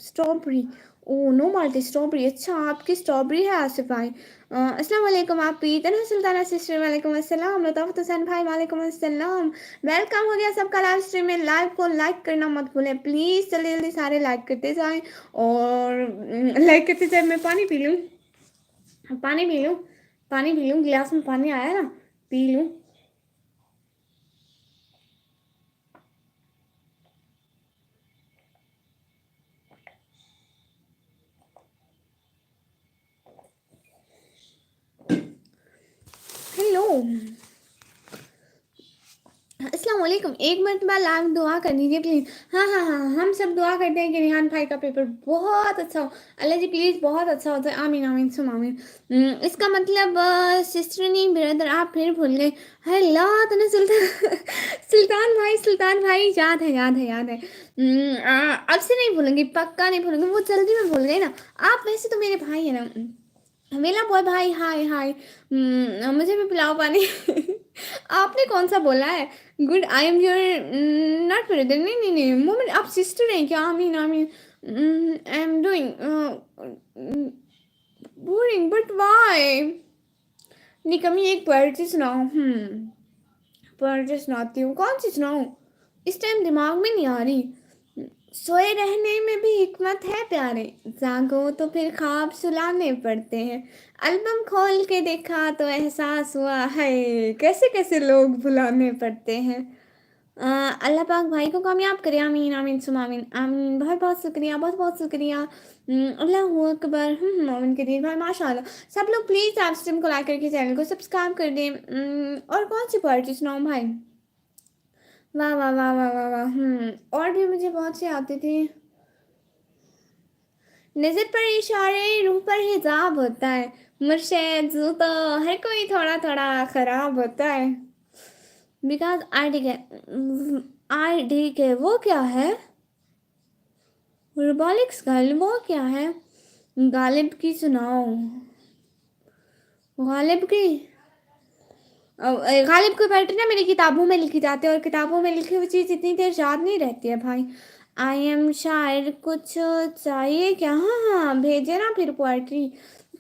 स्ट्रॉबेरी। ओ नो माल्टे स्ट्रॉबेरी। अच्छा आपकी स्ट्रॉबेरी है आसिफ भाई। अस्सलाम वालेकुम, आप पीते ना सुल्ताना सिस्टर? वालेकुम अस्सलाम। लताफ़त हुसैन भाई वालेकुम अस्सलाम। वेलकम हो गया सबका लाइव स्ट्रीम में। लाइव को लाइक करना मत भूलें प्लीज़, जल्दी जल्दी सारे लाइक करते जाएं। और लाइक करते जाए। मैं पानी पी लूँ, पानी पी लूँ, पानी पी लूँ। गिलास में पानी आया ना, पी लूँ। हेलो, अस्सलाम वालेकुम। एक मरतबा लाइव दुआ कर दीजिए प्लीज़। हाँ हाँ हाँ, हम सब दुआ करते हैं कि रिहान भाई का पेपर बहुत अच्छा हो। अल्लाह जी प्लीज़ बहुत अच्छा हो जाए। आमीन आमीन सुम आमीन। इसका मतलब सिस्टर नहीं ब्रदर, आप फिर भूल गए। अल्लाह तने सुल्तान। सुल्तान भाई याद है याद है याद है। अब से नहीं भूलूंगी, पक्का नहीं भूलूंगी। वो जल्दी में भूल गई ना। आप वैसे तो मेरे भाई है ना। मेरा बॉय भाई, हाय हाय। मुझे भी पिलाओ पानी। आपने कौन सा बोला है? Good, I am your not brother. नहीं नहीं नहीं, मोमेंट आप सिस्टर हैं क्या? आमीन आमीन। I am doing boring but why. निकमी एक पोएट्री सुनाओ। पोएट्री सुनाती हूँ, कौन सी सुनाऊँ? इस टाइम दिमाग में नहीं आ रही। सोए रहने में भी हिकमत है प्यारे, जागो तो फिर ख्वाब सुलाने पड़ते हैं। एल्बम खोल के देखा तो एहसास हुआ है, कैसे कैसे लोग भुलाने पड़ते हैं। अल्लाह पाक भाई को कामयाब करे। आमीन आमीन सुमा आमीन आमीन। बहुत बहुत शुक्रिया, बहुत बहुत शुक्रिया। अल्लाह अकबर। मोमिन करीर भाई माशाल्लाह। सब लोग प्लीज़ आप स्ट्रीम को लाइक करके चैनल को सब्सक्राइब कर दें। और कौन सी पोएट्री सुनाऊँ भाई? वाह वाह वाह वाह वाह वाह। और भी मुझे बहुत सी आती थी। नजर पर इशारे, रूह पर हिजाब होता है। मुर्शिद यूं तो हर कोई थोड़ा थोड़ा खराब होता है। बिकॉज आई डी के वो क्या है? रोबोलिक्स गर्ल वो क्या है? गालिब की सुनाओ। गालिब की गालिब की पोएट्री ना मेरी किताबों में लिखी जाती है, और किताबों में लिखी हुई चीज़ इतनी देर याद नहीं रहती है भाई। आई एम शायर कुछ चाहिए क्या? हाँ हाँ भेजे ना फिर पोएट्री।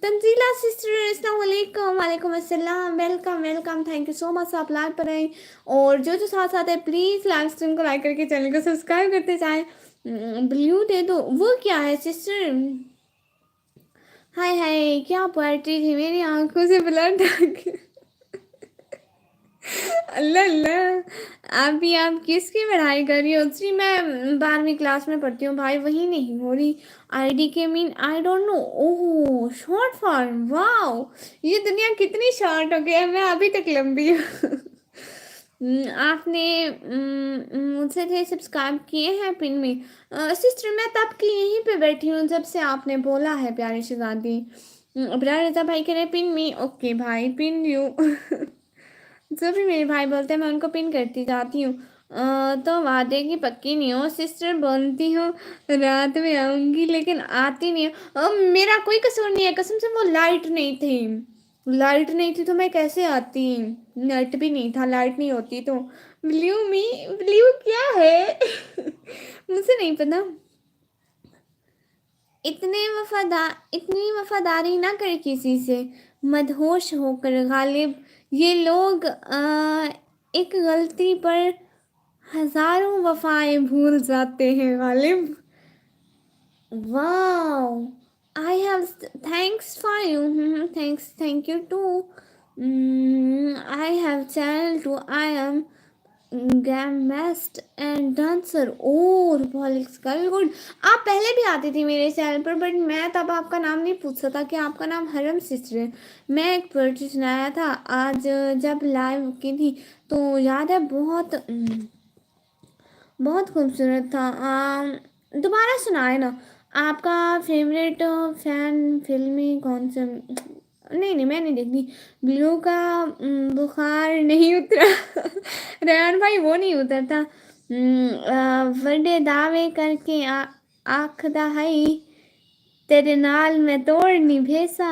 तंजीला सिस्टर अस्सलाम वालेकुम। वालेकुम अस्सलाम। Welcome welcome. Thank you so much आप लाइव पर आए। और जो जो साथ साथ है प्लीज़ लाइव स्ट्रीम को लाइक करके चैनल को सब्सक्राइब करते जाएं। ब्लू दे दो। वो क्या है सिस्टर? हाय हाय क्या पोएट्री थी, मेरी आंखों से ब्लड आ गया। अल्लाह अल्लाह। आप किसकी पढ़ाई कर रही हो? जी मैं 12वीं क्लास में पढ़ती हूँ भाई, वही नहीं हो रही। आईडी के mean I don't know. Oh short form, wow ये दुनिया कितनी शॉर्ट हो गई है, मैं अभी तक लंबी हूँ। आपने मुझसे थे सब्सक्राइब किए हैं पिन में। सिस्टर मैं तब की यहीं पे बैठी हूँ जब से आपने बोला है प्यारी शहजादी। अबरार रजा भाई कह रहे पिन में। ओके भाई पिन यू। जब भी मेरे भाई बोलते हैं मैं उनको पिन करती जाती हूँ। तो वादे की पक्की नहीं हो सिस्टर, बोलती हूँ रात में आऊंगी लेकिन आती नहीं हो। मेरा कोई कसूर नहीं है कसम से, वो लाइट नहीं थी। लाइट नहीं थी तो मैं कैसे आती? नेट भी नहीं था, लाइट नहीं होती तो। ब्लू मी ब्लू क्या है? मुझे नहीं पता। इतनी वफादारी ना कर किसी से, मदहोश होकर गालिब। ये लोग एक गलती पर हजारों वफाएं भूल जाते हैं Ghalib. Wow I have thanks for you. Thanks thank you too. I have channel too I am गैमेस्ट एंड डांसर। और पॉलिक्स गर्ल गुड। आप पहले भी आती थी मेरे चैनल पर, बट मैं तब आपका नाम नहीं पूछ सकता कि आपका नाम हरम सिस्टर है। मैं एक पोएट्री सुनाया था आज जब लाइव की थी, तो याद है बहुत बहुत खूबसूरत था। दोबारा सुनाए ना। आपका फेवरेट फैन फिल्मी कौन सा? नहीं नहीं मैं नहीं देखती। ब्लू का बुखार नहीं उतरा। रेहान भाई वो नहीं उतरता। बड़े दावे करके आखदा हई तेरे नाल मैं तोड़ निभेसा,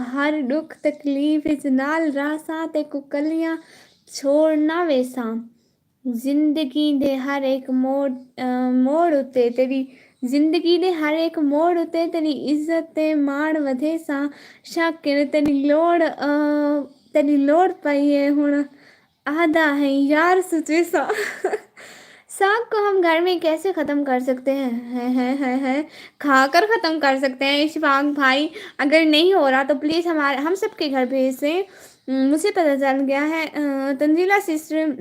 हर दुख तकलीफ इस नाल रासा ते कुकलियां छोड़ना वेसा। ਜ਼ਿੰਦਗੀ ਦੇ ਹਰ ਇੱਕ ਮੋੜ ਉੱਤੇ ਤੇਰੀ ਜ਼ਿੰਦਗੀ ਦੇ ਹਰ ਇੱਕ ਮੋੜ ਉੱਤੇ ਤੇਰੀ ਇੱਜ਼ਤ ਤੇ ਮਾਣ ਵਧੇ ਸਾਂ। ਸ਼ਾਕਿਰ ਤੇਰੀ ਲੋੜ ਪਈ ਹੈ ਹੁਣ आधा है यार सुचे सा। साग को हम घर में कैसे ख़त्म कर सकते हैं? है खाकर ख़त्म कर सकते हैं इशफाक भाई। अगर नहीं हो रहा तो प्लीज़ हम सबके घर भेज दें। मुझे पता चल गया है। तंजीला सिस्टर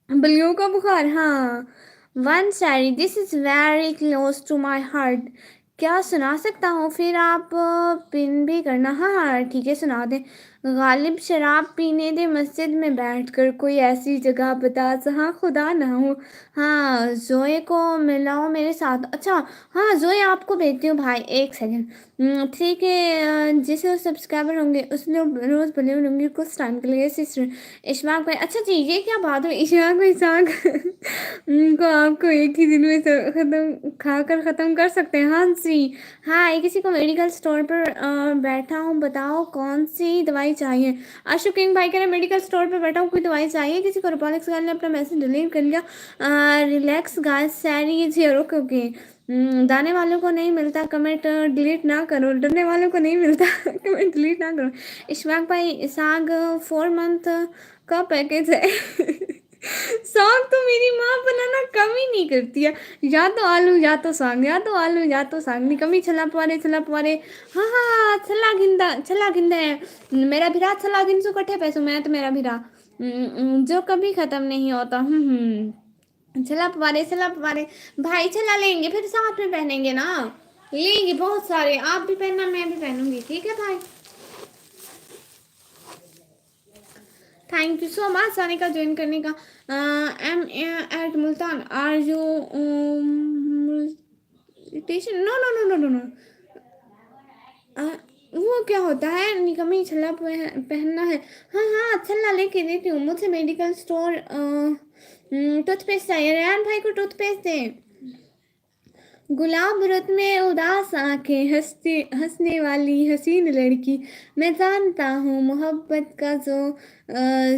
बलियों का बुखार, हाँ। One shayari this is very close to my heart. क्या सुना सकता हूँ? फिर आप पिन भी करना। हाँ हाँ ठीक है सुना दें। गालिब शराब पीने दे मस्जिद में बैठकर, कोई ऐसी जगह बता जहाँ खुदा ना हो। हाँ जोए को मिलाओ मेरे साथ। अच्छा हाँ जोए आपको भेजती हूँ भाई, एक सेकेंड। ठीक है जिसे सब्सक्राइबर होंगे उस लोग रोज़ बने होंगे कुछ टाइम के लिए सिस्टर इशफाक भाई। अच्छा जी ये क्या बात हुई इशफाक भाई साग को आपको एक ही दिन में ख़त्म खाकर ख़त्म कर सकते हैं? हाँ जी हाँ। किसी को मेडिकल स्टोर पर बैठा हूँ, बताओ कौन सी दवाई चाहिए? आशु किंग भाई कह रहे मेडिकल स्टोर पर बैठा हूँ, कोई दवाई चाहिए किसी को? रोबोटिक्स गाइस ने अपना मैसेज डिलीट कर लिया। रिलैक्स गाइस सैरी हियर। Okay okay. दाने वालों को नहीं मिलता कमेंट डिलीट ना करो, डरने वालों को नहीं मिलता कमेंट डिलीट ना करो। इशफाक भाई साग 4 मंथ का पैकेज है। साग तो मेरी माँ बनाना कम ही नहीं करती है, या तो आलू या तो साग, या तो आलू या तो साग, नहीं कमी छला पवारे। हाँ हाँ छला गिंदा है मेरा भिरा, छला गिन सो कट्ठे पैसों मैं तो मेरा भिरा जो कभी खत्म नहीं होता। छला पवारे भाई छला लेंगे फिर साथ में पहनेंगे ना, लेंगे बहुत सारे, आप भी पहनना मैं भी पहनूंगी ठीक है भाई। Thank you so much Sanika join करने का। Am at Multan are you no no no no no no. वो क्या होता है? निकम्मी, छल्ला पहनना है। हाँ हाँ, छल्ला लेके देती हूँ। मुझसे मेडिकल स्टोर टूथपेस्ट चाहिए। रेहान भाई को टूथपेस्ट दे। गुलाब रुत में उदास आंखें, हंसती हंसने वाली हसीन लड़की, मैं जानता हूँ मोहब्बत का जो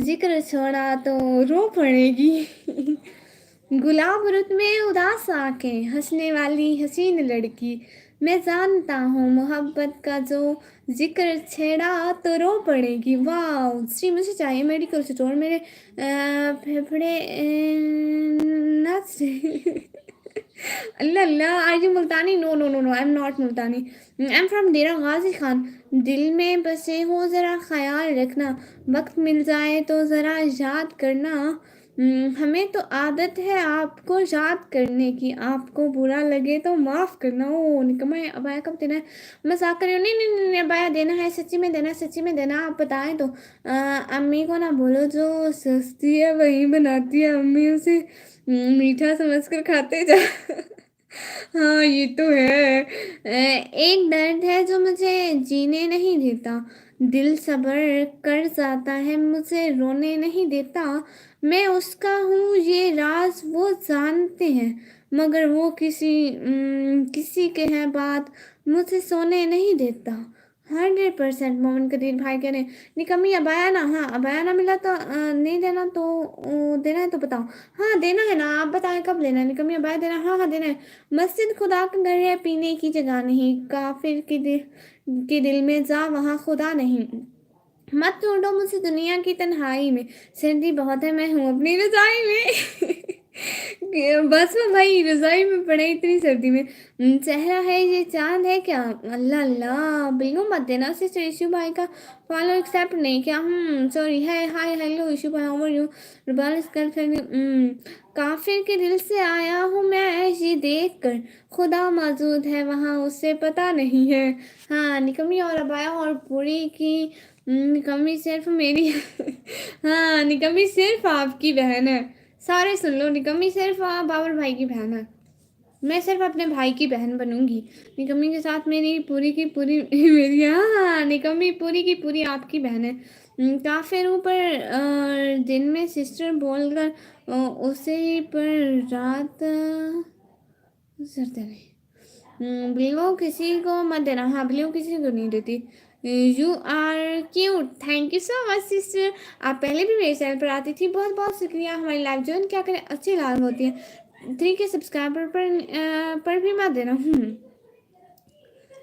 जिक्र छोड़ा तो रो पड़ेगी। गुलाब रुत में उदास आंखें, हंसने वाली हसीन लड़की, मैं जानता हूँ मोहब्बत का जो जिक्र छेड़ा तो रो पड़ेगी। वाह श्री, मुझे चाहिए मेडिकल स्टोर। मेरे फेफड़े नाच रहे। अल्लाह अल्लाह, are you Multani? No no no no, I am not Multani, I am from Dera Ghazi Khan. दिल में बसे हो ज़रा ख्याल रखना, वक्त मिल जाए तो ज़रा याद करना। हमें तो आदत है आपको याद करने की, आपको बुरा लगे तो माफ़ करना। ओ निकम्मा, अबाया कब देना है? मजाक कर रही हो? नहीं नहीं नहीं, अबाया देना है, सच्ची में देना है, सच्ची में देना। आप बताएं तो अम्मी को ना बोलो, जो सस्ती है वही बनाती है, अम्मी उसे मीठा समझकर खाते जा। हाँ ये तो है। एक दर्द है जो मुझे जीने नहीं देता, दिल सब्र कर जाता है, मुझे रोने नहीं देता। मैं उसका हूँ ये राज वो जानते हैं, मगर वो किसी के हैं बात, मुझे सोने नहीं देता। 100% मोमिन कदीर भाई कह रहे हैं निकम्मी, अबाया ना, हाँ अबाया ना मिला तो नहीं देना तो देना है तो बताओ। हाँ देना है ना, आप बताएं कब लेना है? निकम्मी अबाया देना, हाँ हाँ देना है। मस्जिद खुदा का घर है, पीने की जगह नहीं, काफिर के दिल में जा वहाँ खुदा नहीं। मत ढूंढो मुझे दुनिया की तन्हाई में, सर्दी बहुत है मैं हूँ अपनी रजाई में। बस में भाई, रजाई में पड़े इतनी सर्दी में। चेहरा है ये चांद है क्या? अल्लाह अल्लाह, बिल्कुल मत देना। सिस्टर इशू भाई का फॉलो एक्सेप्ट नहीं किया। सॉरी है। हाय हेलो इशू भाई, हाउ आर यू? रुबाल काफिर के दिल से आया हूँ मैं ये देख कर, खुदा मौजूद है वहाँ उसे पता नहीं है। हाँ निकम्मी और अबाया और पूरी की निकम्मी सिर्फ मेरी। हाँ निकम्मी सिर्फ आपकी बहन है। सारे सुन लो, निकम्मी सिर्फ बाबर भाई की बहन है। मैं सिर्फ अपने भाई की बहन बनूंगी। निकम्मी के साथ मेरी पूरी की पूरी मेरी, हाँ निकम्मी पूरी की पूरी आपकी बहन है। काफिर ऊपर दिन में सिस्टर बोलकर उसे पर रात गुजरते रहे। ब्लू किसी को मत देना। हाँ ब्लू किसी को नहीं देती। You are cute, thank you so much sister. आप पहले भी मेरे चैनल पर आती थी, बहुत बहुत शुक्रिया। हमारी लाइव ज्वाइन क्या करें, अच्छी लाइव होती है। 3 के सब्सक्राइबर पर भी मत देना।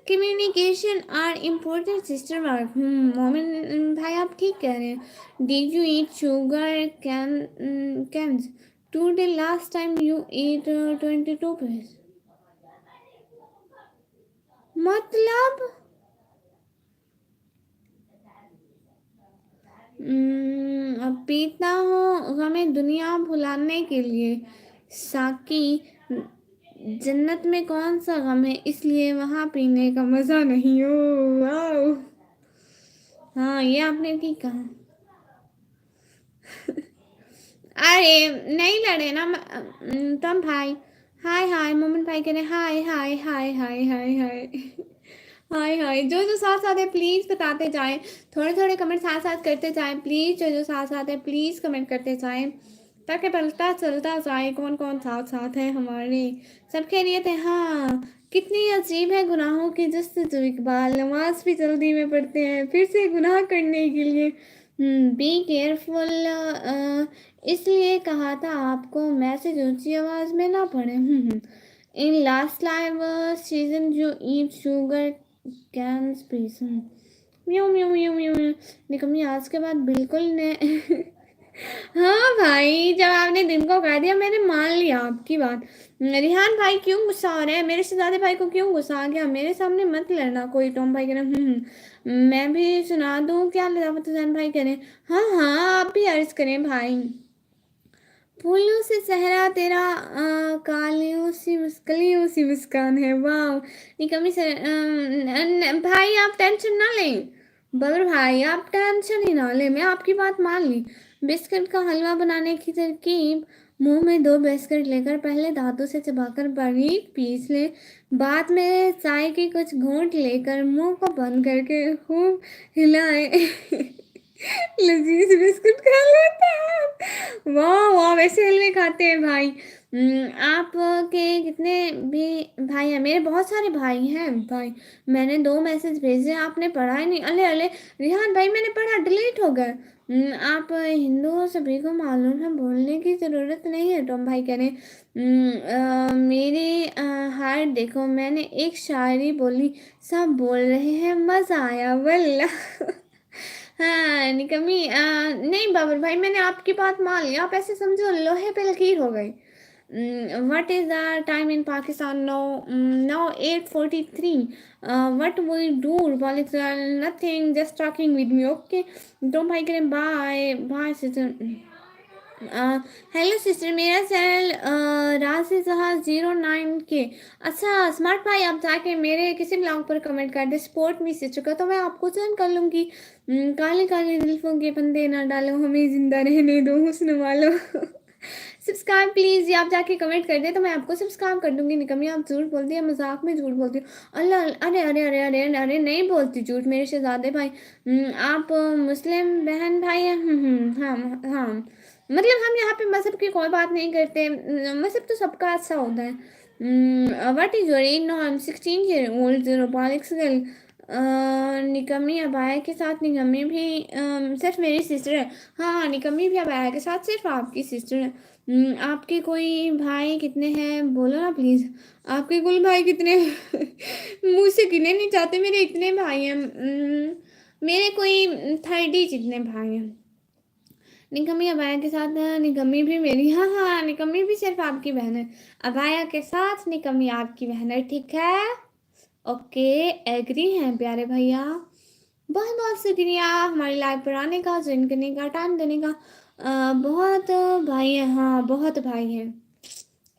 Communication are important sister work. Momin भाई आप ठीक कह रहे हैं। Did you eat sugar cans today last time you eat 22 piece? मतलब अब पीता हूँ हमें दुनिया भुलाने के लिए। साकी, जन्नत में कौन सा गम है इसलिए वहाँ पीने का मज़ा नहीं हो। वाओ, हाँ ये आपने ठीक कहा। अरे नहीं लड़े ना तुम भाई। हाय हाय मोमिन भाई कह रहे हाय हाय हाय हाय हाय हाय। हाय हाय, जो जो साथ साथ है प्लीज़ बताते जाएं, थोड़े थोड़े कमेंट साथ साथ करते जाएं प्लीज़। जो जो साथ साथ है प्लीज़ कमेंट करते जाएं, ताकि पता चलता जाए कौन कौन साथ साथ है हमारे। सब खैरियत है? हाँ। कितनी अजीब है गुनाहों की जस्तजू इकबाल, नमाज भी जल्दी में पढ़ते हैं फिर से गुनाह करने के लिए। बी केयरफुल, इसलिए कहा था आपको मैसेज ऊंची आवाज़ में ना पढ़े। In last live season you eat sugar कैंस पीसन। म्यू म्यू म्यू म्यू म्यू। निकम्मी आज के बाद बिल्कुल ने। हाँ भाई, जब आपने दिन को कह दिया मैंने मान लिया आपकी बात। रिहान भाई क्यों गुस्सा हो रहे हैं? मेरे शहजादे भाई को क्यों गुस्सा आ गया? मेरे सामने मत लड़ना कोई। टॉम भाई कह रहे मैं भी सुना दूँ क्या? लजावत हुसैन भाई कह रहे हाँ हाँ आप भी अर्ज करें भाई। फूलों से चेहरा तेरा कलियों सी मुस्कान है। वाह निकम्मी से भाई आप टेंशन ना लें। बबर भाई आप टेंशन ही ना लें, मैं आपकी बात मान ली। बिस्किट का हलवा बनाने की तरकीब: मुंह में 2 बिस्किट लेकर पहले दांतों से चबाकर बारीक पीस लें। बाद में चाय की कुछ घूंट लेकर मुंह को बंद करके खूब हिलाएं। लजीज बिस्कुट खा लेते हैं। वाह वाह, वैसे हलवे खाते हैं भाई। आप के कितने भी भाई हैं? मेरे बहुत सारे भाई हैं भाई। मैंने 2 मैसेज भेजे, आपने पढ़ा ही नहीं। अले अले रिहान भाई, मैंने पढ़ा, डिलीट हो गए। आप हिंदू हो, सभी को मालूम है, बोलने की ज़रूरत नहीं है। टॉम भाई कह रहे मेरी हार्ट देखो, मैंने एक शायरी बोली, सब बोल रहे हैं, मज़ा आया वल्ला। हाँ निकमी, नहीं बाबर भाई, मैंने आपकी बात मान ली। आप ऐसे समझो लोहे पे लकीर हो गई। What is the time in Pakistan now? Now 8:43. What we do? Rolex, nothing. Just talking with me. Okay. तो भाई करें bye bye sister. Hello sister, मेरा चैनल राशि जहाँ 09K। अच्छा स्मार्ट भाई, आप जाके मेरे किसी ब्लॉग पर कमेंट कर दे, सपोर्ट मी सिस्टर का, तो मैं आपको ज्वाइन कर लूँगी। काले काले जुल्फों के फंदे ना डालो, हमें जिंदा रहने दो हुस्न वालों। सब्सक्राइब प्लीज़, ये आप जाके कमेंट कर दे तो मैं आपको सब्सक्राइब कर दूंगी। निकम्मी आप झूठ बोलती है, मजाक में झूठ बोलती हो। अल्लाह, अरे अरे अरे अरे अरे, नहीं बोलती झूठ मेरे शहजादे भाई। आप मुस्लिम बहन भाई हैं? हाँ हाँ, मतलब हम यहाँ पे मज़हब की कोई बात नहीं करते। मज़हब तो सबका अच्छा होता है। What is your age? No I am 16 year old, zero पालिक्स गर्ल। निकम्मी अबाया के साथ, निकम्मी भी सिर्फ मेरी सिस्टर है। हाँ निकम्मी भी अबाया के साथ सिर्फ आपकी सिस्टर है। आपके कोई भाई कितने हैं बोलो ना प्लीज़। आपके कुल भाई कितने हैं? मुँह से गिने नहीं जाते, मेरे इतने भाई हैं। मेरे कोई 30 जितने भाई हैं। निकम्मी अबाया के साथ, निकम्मी भी मेरी, हाँ हाँ, निकम्मी भी सिर्फ आपकी बहन है। अबाया के साथ निकम्मी आपकी बहन है, ठीक है? ओके, एग्री हैं प्यारे भैया। बहुत बहुत शुक्रिया हमारी लाइव पर आने का, ज्वाइन करने का, टाइम देने का। बहुत भाई हैं, हाँ बहुत भाई हैं।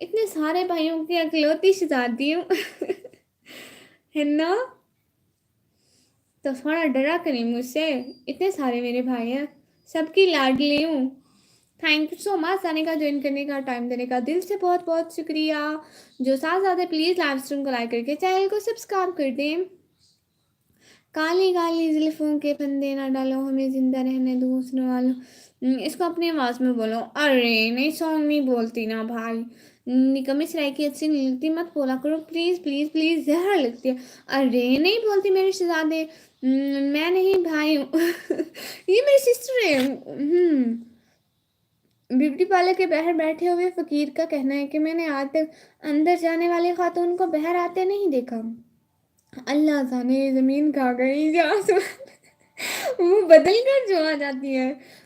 इतने सारे भाइयों की अकलौती शहजादी हूँ। है ना? तो थोड़ा डरा करें मुझसे, इतने सारे मेरे भाई हैं, सबकी लाडली हूँ। थैंक यू सो मच आने का, ज्वाइन करने का, टाइम देने का, दिल से बहुत बहुत शुक्रिया। जो साथ साथ है प्लीज़ लाइव स्ट्रीम को लाइक करके चैनल को सब्सक्राइब कर दें। काली काली जुल्फों के फंदे ना डालो, हमें जिंदा रहने दो हुस्न वालों। इसको अपनी आवाज़ में बोलो। अरे नहीं, सॉन्ग नहीं बोलती ना भाई। निकम्मी सराय की अच्छी नहीं लगती, मत बोला करो प्लीज़ प्लीज़ प्लीज़, जहर लगती है। अरे नहीं बोलती मेरे शहजादे। मैं नहीं भाई हूँ। ये मेरी सिस्टर है। ब्यूटी पार्लर के बाहर बैठे हुए फकीर का कहना है कि मैंने आज तक अंदर जाने वाले खातून को बाहर आते नहीं देखा। अल्लाह जाने ज़मीन खा गई जहाँ वो बदल कर जो आ जाती है।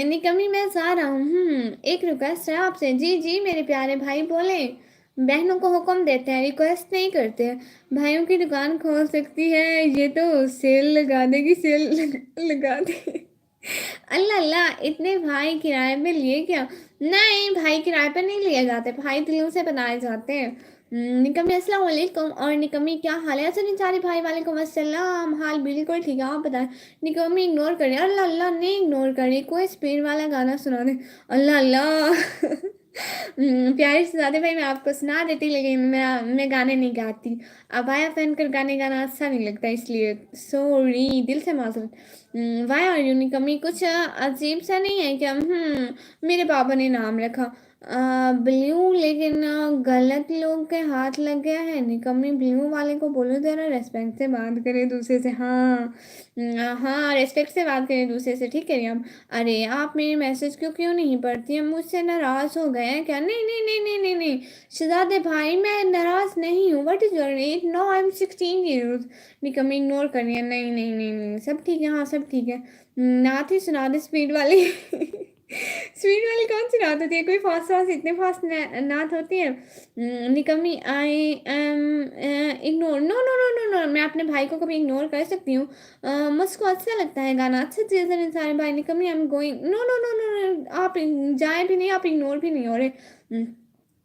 निकम्मी मैं जा रहा हूँ। एक रिक्वेस्ट है आपसे। जी जी मेरे प्यारे भाई बोले। बहनों को हुक्म देते हैं, रिक्वेस्ट नहीं करते हैं। भाइयों की दुकान खोल सकती है ये तो, सेल लगा देगी, सेल लगा दे। अल्लाह अल्लाह, इतने भाई किराए पे लिए क्या? नहीं भाई किराए पे नहीं लिए जाते, भाई दिलों से बनाए जाते हैं। निकम्मी अस्सलाम वालेकुम। और निकम्मी क्या हाल है? अच्छा निचारी भाई वालेकुम अस्सलाम, हाल बिल्कुल ठीक है, आप बताएं। निकम्मी इग्नोर करे, अल्लाह अल्लाह नहीं इग्नोर करे, कोई स्पीड वाला गाना सुना दे। अल्लाह अल्लाह। प्यारे शहजादे भाई, मैं आपको सुना देती लेकिन मैं गाने नहीं गाती। अबाया पहन कर गाने गाना अच्छा नहीं लगता, इसलिए सॉरी, दिल से माजूर। वाई आर यू निकम्मी, कुछ अजीब सा नहीं है क्या? मेरे पापा ने नाम रखा ब्लू, लेकिन गलत लोग के हाथ लग गया है। निकम्मी ब्लू वाले को बोलो जरा रेस्पेक्ट से बात करे दूसरे से। हाँ हाँ, रेस्पेक्ट से बात करें दूसरे से, ठीक है रियम? अरे आप मेरे मैसेज क्यों क्यों नहीं पढ़ती हैं? मुझसे नाराज़ हो गए हैं क्या? नहीं नहीं नहीं नहीं नहीं नहीं शहजादे भाई, मैं नाराज़ नहीं हूँ। What is your age? No I am 16 years। निकम्मी इग्नोर कर रही है। नहीं नहीं नहीं नहीं, सब ठीक है, हाँ सब ठीक है। नाथ ही सुना दे स्पीड वाली। स्पीड वाली कौन सी नात होती है? कोई फास्ट फास्ट, इतने फास्ट नात होती है? निकम्मी I am ignore, no no no no no, मैं अपने भाई को कभी इग्नोर कर सकती हूँ? मुझको अच्छा लगता है गाना, अच्छे चीज़ है सारे भाई। निकम्मी I am going, no no no no, आप जाए भी नहीं, आप इग्नोर भी नहीं हो रहे।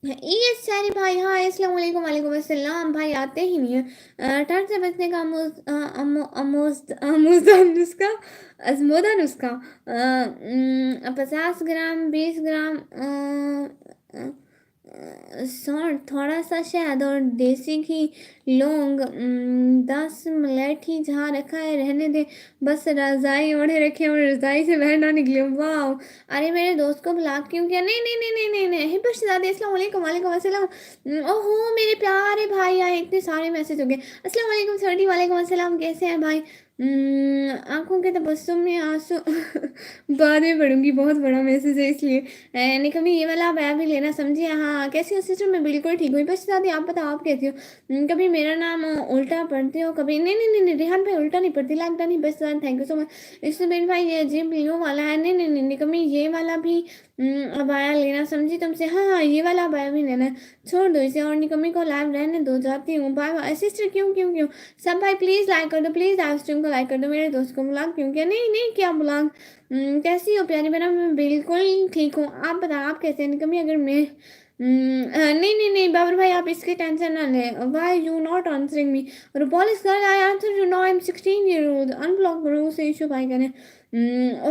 ये सारे भाई, हाँ अस्सलाम वालेकुम, वालेकुम अस्सलाम भाई, आते ही नहीं है। ठंड से बचने का अमोज़ा नुस्खा, अज़मोदा नुस्खा, 50 ग्राम, 20 ग्राम सौंठ, थोड़ा सा शहद और देसी घी, लौंग, 10 मिनट ही जहाँ रखा है रहने दे, बस रजाई ओढ़े रखे और रजाई से बाहर ना निकले। वाह, अरे मेरे दोस्त को ब्लॉक क्यों किया? नहीं नहीं नहीं नहीं नहीं नहीं, हिबा अस्सलाम वालेकुम, वालेकुम अस्सलाम। ओहो मेरे प्यारे भाई आए, इतने सारे मैसेज हो गए। अस्सलाम वालेकुम सर्दी, वालेकुम अस्सलाम, कैसे हैं भाई? आंखों के तबस्सुम में आंसू बाद में पढ़ूंगी, बहुत बड़ा मैसेज है इसलिए। कभी ये वाला आप भी लेना, समझिए। हाँ कैसी हो सिस्टर? मैं बिल्कुल ठीक हूँ। बस दादी आप बताओ आप कैसी हो? कभी मेरा नाम उल्टा पढ़ते हो कभी? नहीं नहीं नहीं नहीं रेहान भाई, उल्टा नहीं पढ़ती, लगता नहीं। बस थैंक यू सो मच। इसमें भाई ये अजीब लियो वाला है। नहीं नहीं नहीं नहीं, कभी ये वाला भी अबाया लेना, समझी तुमसे। हाँ हाँ ये वाला अबाया भी लेना है। छोड़ दो इसे और निकम्मी को लाइव रहने दो, जाती हूँ। Bye bye sister. क्यों क्यों क्यों? सब भाई प्लीज लाइक कर दो, प्लीज लाइव स्ट्रीम को लाइक कर दो। मेरे दोस्त को ब्लॉग क्यों किया? नहीं नहीं क्या ब्लॉग? कैसी हो प्यारी बहना? मैं बिल्कुल ठीक हूँ, आप बताओ आप कैसे हैं? निकम्मी अगर मैं नहीं नहीं नहीं बाबर भाई, आप इसकी टेंशन ना लें। Why you not answering me? Rupal is girl, I answer you now, I am 16 year old। Unblock करो उसे, इशू भाई करें।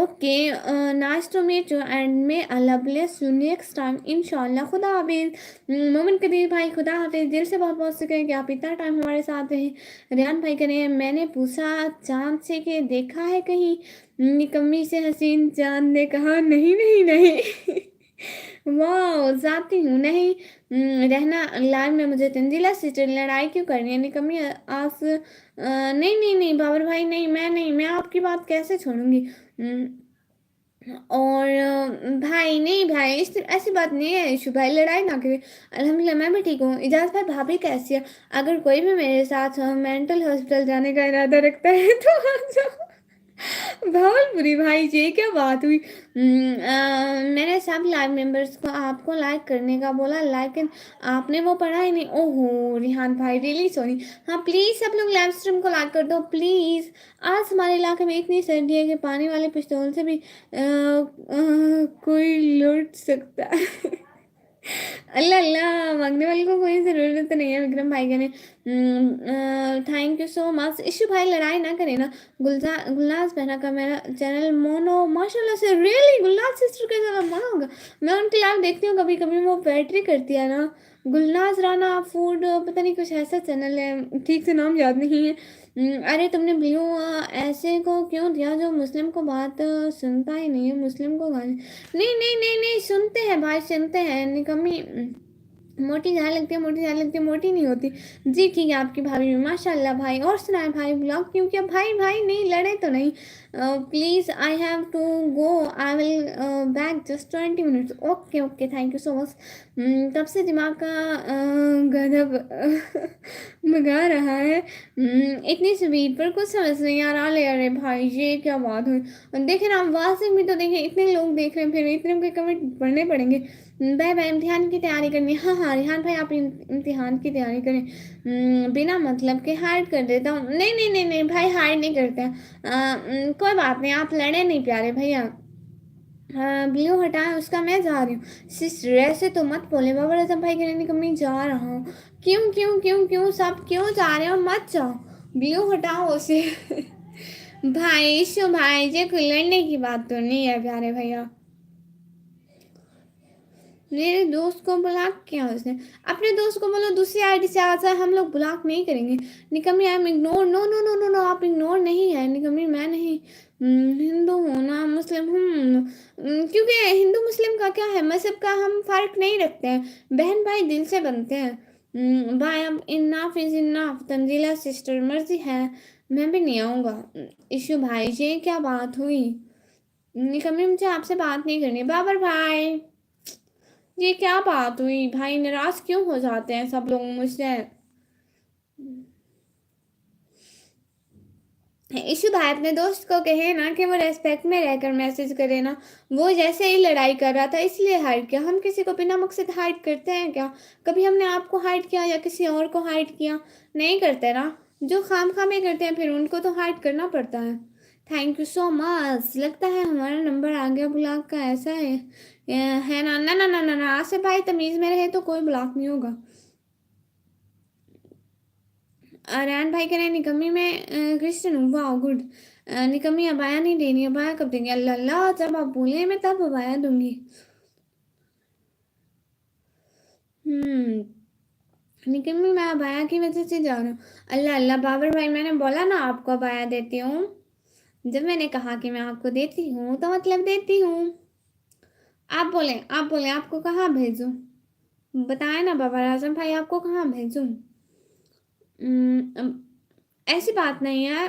Okay, nice to meet you and may Allah bless you next time इंशाल्लाह। खुदा हाफिज। मोमिन कदीर भाई खुदा हाफिज। दिल से बहुत बहुत शुक्रिया कि आप इतना टाइम हमारे साथ हैं। रियान भाई करें, मैंने पूछा चांद से कि देखा है कहीं? निकम्मी से हसीन चांद ने कहा नहीं नहीं नहीं। वाह जाती हूँ नहीं। रहना लाइव में मुझे। तंजीला सिस्टर लड़ाई क्यों कर रही है? निकम्मी आप नहीं नहीं नहीं बाबर भाई, नहीं मैं नहीं, मैं आपकी बात कैसे छोड़ूंगी? और भाई नहीं भाई, इस ऐसी बात नहीं है। इशू भाई लड़ाई ना करे। अल्हम्दुलिल्लाह मैं भी ठीक हूँ। इजाज़ भाई भाभी कैसी है? अगर कोई भी मेरे साथ मेंटल हॉस्पिटल जाने का इरादा रखता है तो आ जाओ। भावलपुरी भाई ये क्या बात हुई? मैंने सब लाइव मेंबर्स को आपको लाइक करने का बोला, लेकिन आपने वो पढ़ा ही नहीं। ओहो रिहान भाई रियली सॉरी। हाँ प्लीज़ सब लोग लाइव स्ट्रीम को लाइक कर दो प्लीज़। आज हमारे इलाके में इतनी सर्दी है कि पानी वाले पिस्तौल से भी कोई लौट सकता है। अल्लाह अल्लाह, मांगने वाले को कोई ज़रूरत नहीं है। विक्रम भाई कहने thank you so much. Issue भाई लड़ाई ना करे ना। गुलनाज बहना का मेरा चैनल मोनो माशाल्लाह से। रियली गुलनाज सिस्टर का चैनल मोनो होगा? मैं उनकी लाइव देखती हूँ कभी कभी, वो बैटरी करती है ना। गुलनाज राना फूड पता नहीं कुछ ऐसा चैनल है, ठीक से नाम याद नहीं है। अरे तुमने ब्लू ऐसे को क्यों दिया जो मुस्लिम को बात सुनता ही नहीं है? मुस्लिम को गाने नहीं नहीं नहीं नहीं सुनते हैं भाई, सुनते हैं। निकम्मी मोटी जाने लगती है, मोटी जाने लगती है, मोटी नहीं होती। जी ठीक है आपकी भाभी भी माशाल्लाह भाई। और सुनाए भाई ब्लॉग क्यों किया? भाई भाई नहीं लड़े तो नहीं। Please I have to go, I will back just 20 minutes। Okay okay thank you so much. तब से दिमाग का गजब भगा रहा है। इतनी स्पीड पर कुछ समझ नहीं आ रहा। ले अरे भाई ये क्या बात हुई? देखे ना वासिफ भी तो देखे, इतने लोग देख रहे हैं, फिर इतने के कमेंट पढ़ने पड़ेंगे। Bye bye. इम्तिहान की तैयारी करनी है। हाँ हाँ रिहान भाई आप इम्तिहान की तैयारी करें। बिना मतलब के हाइड कर देता हूँ। नहीं नहीं नहीं नहीं भाई हाइड नहीं करते हैं। कोई बात नहीं, आप लड़े नहीं प्यारे भैया। ब्लू हटाए उसका, मैं जा रही हूँ। सिस्टर ऐसे तो मत बोले। बाबा रजब भाई कहने की मैं जा रहा हूँ। क्यों क्यों क्यों क्यों सब क्यों जा रहे हो? मत जाओ, ब्लू हटाओ उसे। भाई शो भाई ये कोई लड़ने की बात तो नहीं है प्यारे भैया। मेरे दोस्त को ब्लॉक किया उसने। अपने दोस्त को बोलो दूसरी आईडी से आ जाए, हम लोग ब्लॉक नहीं करेंगे। निकम्मी I am ignore. No no no no no आप इग्नोर नहीं है निकम्मी, मैं नहीं। हिंदू हूँ ना मुस्लिम हूँ। क्योंकि हिंदू मुस्लिम का क्या है, मजहब का हम फर्क नहीं रखते हैं। बहन भाई दिल से बनते हैं। भाई अब इन्नाफ इज इन्नाफ। तंजीला सिस्टर मर्जी है, मैं भी नहीं आऊँगा। इशू भाई ये क्या बात हुई? निकम्मी मुझे आपसे बात नहीं करनी। बाबर भाई ये क्या बात हुई? भाई नाराज क्यों हो जाते हैं सब लोग मुझसे? इशू भाई अपने दोस्त को कहे ना कि वो रेस्पेक्ट में रहकर मैसेज करे ना। वो जैसे ही लड़ाई कर रहा था इसलिए हाइड किया। हम किसी को बिना मकसद हाइड करते हैं क्या? कभी हमने आपको हाइड किया या किसी और को हाइड किया? नहीं करते ना। जो खाम खामे करते हैं फिर उनको तो हाइड करना पड़ता है। Thank you so much. लगता है हमारा नंबर आ गया ब्लॉक का, ऐसा है ना? ना ना ना ना ना, आसिफ भाई तमीज़ में रहे तो कोई ब्लॉक नहीं होगा। रेहान भाई कह रहे हैं निकम्मी में क्रिश्चियन हूँ, वाह गुड। निकम्मी अबाया नहीं देनी, अबाया कब देंगे? अल्लाह अल्लाह, जब आप बोले मैं तब अबाया दूंगी। निकम्मी मैं अबाया की वजह से जा रहा हूँ। अल्लाह अल्लाह बाबर भाई, मैंने बोला ना आपको अबाया देती हूँ। जब मैंने कहा कि मैं आपको देती हूँ तो मतलब देती हूँ। आप बोले आपको कहाँ भेजूँ? बताएं ना बाबर आजम भाई, आपको कहाँ भेजूँ? ऐसी बात नहीं है।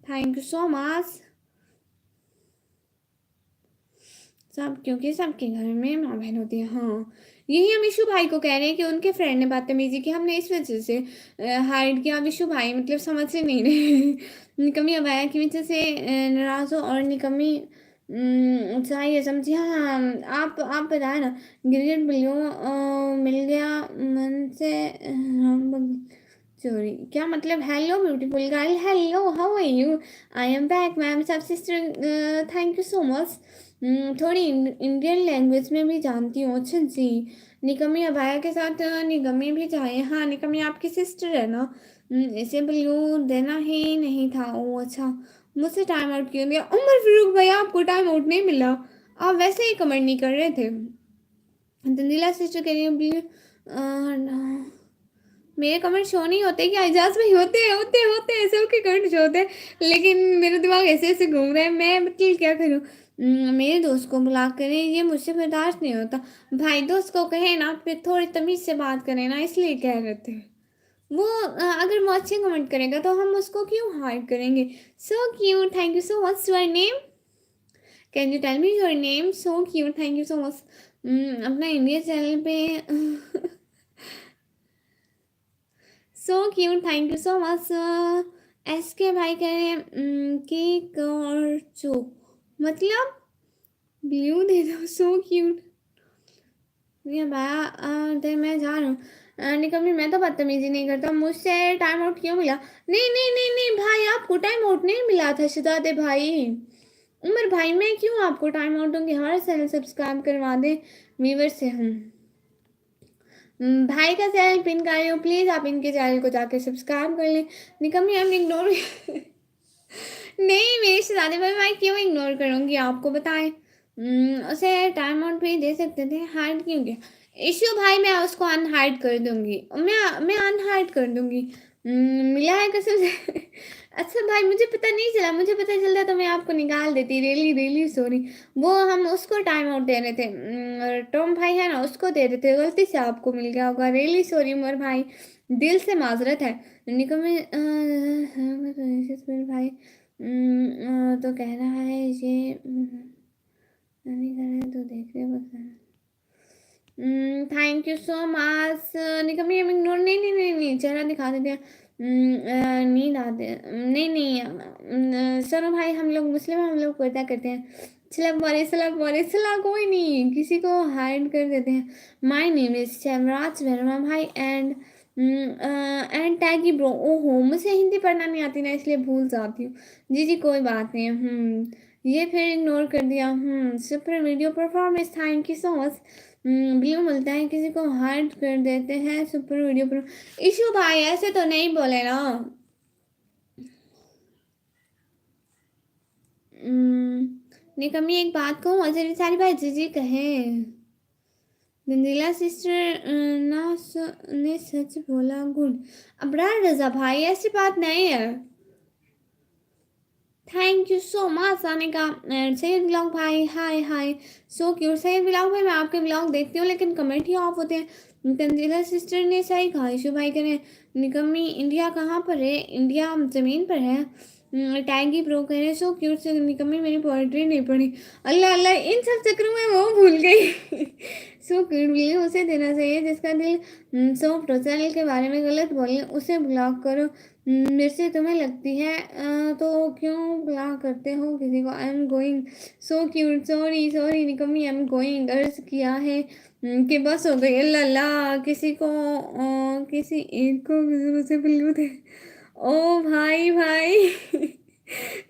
Thank you so much. सब, क्योंकि सबके घर में माँ बहन होती है। हाँ, यही हम इशू भाई को कह रहे हैं कि उनके फ्रेंड ने बदतमीजी की, हमने इस वजह से हाइड किया। अब इशू भाई मतलब समझ से नहीं रहे। निकम्मी अबाया की वजह से नाराज हो, और निकम्मी चाहिए समझिए। हाँ, आप बताए ना। गिरगिट बिल्लियों मिल गया मन से चोरी, क्या मतलब? Hello beautiful girl, hello, how are you? I am back ma'am, सब sister, thank you so much. थोड़ी इंडियन लैंग्वेज में भी जानती हूँ। अच्छा जी। निकम्मी अबाया के साथ निकम्मी भी चाहिए। हाँ, निकम्मी आपकी सिस्टर है ना? इसे ब्लू देना ही नहीं था। ओ अच्छा, मुझसे टाइम आउट क्यों दिया? उमर फारूक भाई, आपको टाइम आउट नहीं मिला, आप वैसे ही कमेंट नहीं कर रहे थे। तंजीला सिस्टर कह रही है ब्लू। मेरे कमेंट शो नहीं होते क्या इजाज भाई? होते हैं, होते हैं, होते हैं, सबके कमेंट शो होते हैं, लेकिन मेरा दिमाग ऐसे ऐसे घूम रहा है, मैं मतलब क्या करूँ? मेरे दोस्त को ब्लॉक करें, ये मुझसे बर्दाश्त नहीं होता। भाई दोस्त को कहे ना, फिर थोड़ी तमीज से बात करें ना, इसलिए कह रहे थे। वो अगर वो अच्छे कमेंट करेगा तो हम उसको क्यों हाइड करेंगे? So cute, thank you so much. Your name, can you tell me your name? So cute, thank you so much. अपना इंडिया चैनल पे so cute, thank you so much. S K भाई कह रहे हैं कि कर चो, मतलब ब्लू दे दो। So cute. ये भाया दे, मैं जा रहा हूँ। निकम्मी मैं तो बदतमीजी नहीं करता, मुझसे टाइम आउट क्यों मिला? नहीं नहीं नहीं नहीं भाई, आपको टाइम आउट नहीं मिला था शिदाते भाई। उमर भाई, मैं क्यों आपको टाइम आउट दूंगी? हमारा चैनल सब्सक्राइब करवा दे, व्यूवर से हम भाई का चैनल पिन कर रही हूँ, प्लीज़ आप इनके चैनल को जाकर सब्सक्राइब कर लें। निकम्मी हम इग्नोर नहीं, मेरे शहजादे भाई मैं क्यों इग्नोर करूँगी, आपको बताएं। उसे टाइम आउट भी दे सकते थे, हाइड क्यों किया? इशू भाई मैं उसको अनहाइड कर दूंगी, मैं अनहाइड कर दूंगी। मिला है कसम से। अच्छा भाई, मुझे पता नहीं चला, मुझे पता चलता तो मैं आपको निकाल देती। Really really sorry. वो हम उसको टाइम आउट दे रहे थे, टॉम भाई है ना, उसको दे रहे थे, गलती से आपको मिल गया होगा। रियली सॉरी उमर भाई, दिल से माजरत है। निकम में भाई तो कह रहा है ये नहीं कर रहे तो देख रहे बता। Thank you so much. निकम्मी हम इग्नोर, नहीं नहीं नहीं नहीं, चेहरा दिखा देते हैं। नींद आते, नहीं नहीं सरो भाई, हम लोग मुस्लिम हैं, हम लोग पर्दा करते हैं। सलाम वाले सला, कोई नहीं, किसी को हाइड कर देते हैं। माय नेम इज शैमराज वर्मा भाई, एंड टैगी ब्रो। ओहो, मुझे हिंदी पढ़ना नहीं आती ना, इसलिए भूल जाती हूँ। जी जी कोई बात नहीं। ये फिर इग्नोर कर दिया। Super video performance, thank you so much. Blue मिलता है, किसी को हाइड कर देते हैं सुपर वीडियो पर। इशू भाई ऐसे तो नहीं बोले ना। निकम्मी एक बात कहूँ, अजय सारी भाई जी जी कहे। नंदीला सिस्टर ने सच बोला, गुड। अबरार रजा भाई, ऐसी बात नहीं है। थैंक यू सो मच आने का। सैयद ब्लॉग भाई, हाय हाय, सो क्यूट। सैयद ब्लॉग भाई, मैं आपके ब्लॉग देखती हूँ लेकिन कमेंट ही ऑफ होते हैं। तंजीला सिस्टर ने सही कहा, इशू भाई करें। निकम्मी इंडिया कहाँ पर है? इंडिया ज़मीन पर है। टैगी प्रो कह रहे सो क्यूट से। निकम्मी मेरी पोइट्री नहीं पढ़ी, अल्लाह अल्लाह, इन सब चक्रों में वो भूल गई। सो क्यूट भी उसे देना चाहिए जिसका दिल। सो प्रो चैनल के बारे में गलत बोले उसे ब्लॉक करो। मिर्ची तुम्हें लगती है तो क्यों बुला करते हो किसी को? आई am going. So cute. Sorry sorry निकम्मी, आई एम गोइंग। अर्ज किया है कि बस हो गई। अल्लाह अल्लाह, किसी को किसी एक को गुजरों से बिल्लू थे। ओ भाई भाई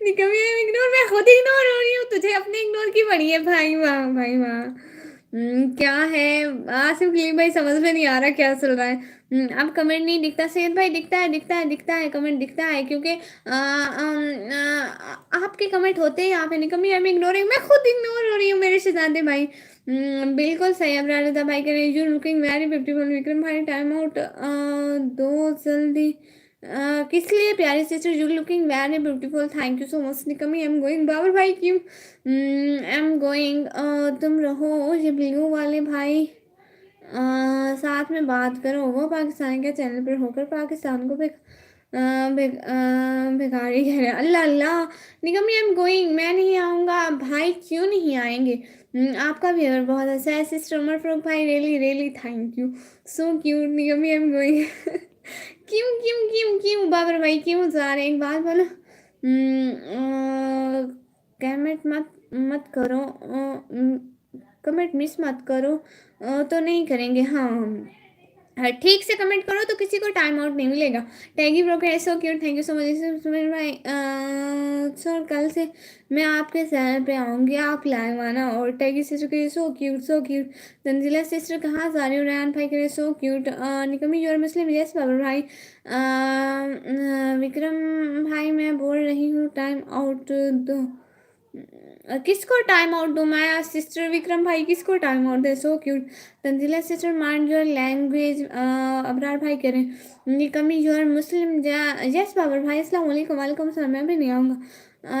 निकम्मी आई एम इग्नोर। मैं खुद इग्नोर हो रही हूँ, तुझे अपने इग्नोर की पड़ी है। भाई वाह भाई वाह। क्या है आसिफ कलीम भाई, समझ में नहीं आ रहा क्या चल रहा है। अब कमेंट नहीं दिखता। सैयद भाई दिखता है, दिखता है, दिखता है, कमेंट दिखता है क्योंकि आपके कमेंट होते हैं यहाँ पे। निकम्मी आई एम इग्नोरिंग, मैं खुद इग्नोर हो रही हूँ मेरे शहजादे भाई। बिल्कुल सही। अब राजा भाई कह रहे हैं you looking very beautiful. Vikram भाई टाइम आउट दो जल्दी। किस लिए प्यारी sister? You looking very beautiful, thank you so much. निकम्मी आई एम गोइंग। बाबर भाई क्यों? आई एम गोइंग। तुम रहो ये ब्लू वाले भाई साथ में बात करो। वो पाकिस्तान के चैनल पर होकर पाकिस्तान को भिखारी कह रहे हैं। अल्लाह अल्लाह। निगम आई एम गोइंग। मैं नहीं आऊँगा भाई। क्यों नहीं आएंगे? आपका भी और बहुत अच्छा है सिस्टर उमर फारूक भाई। Really really thank you so cute. Nigam I am going क्यों क्यों क्यों क्यों बाबर भाई क्यों जा रहे हैं? एक बात बोलो। कमेंट मत मत करो, कमेंट मिस मत करो। तो नहीं करेंगे। हाँ हाँ, ठीक से कमेंट करो तो किसी को टाइम आउट नहीं मिलेगा। टैगी broker so cute, thank you so much Sumer भाई। सर कल से मैं आपके चैनल पे आऊँगी, आप लाइव आना। और टैगी सिस्टर के so cute so cute. Tanzila sister कहाँ जा रही हो? रेहान भाई करे सो क्यूट। निकमी यूर मुस्लिम, यस बाबर भाई। विक्रम भाई मैं बोल रही हूँ टाइम आउट दो। किसको टाइम आउट दूँ मैं? सिस्टर विक्रम भाई किसको time out they? So cute. Tanzila sister mind your language. Abrar भाई कह रहे हैं निकमी यूर मुस्लिम। यस बाबर भाई अस्सलाम वालेकुम। वालेकुम सलाम। मैं भी नहीं आऊँगा।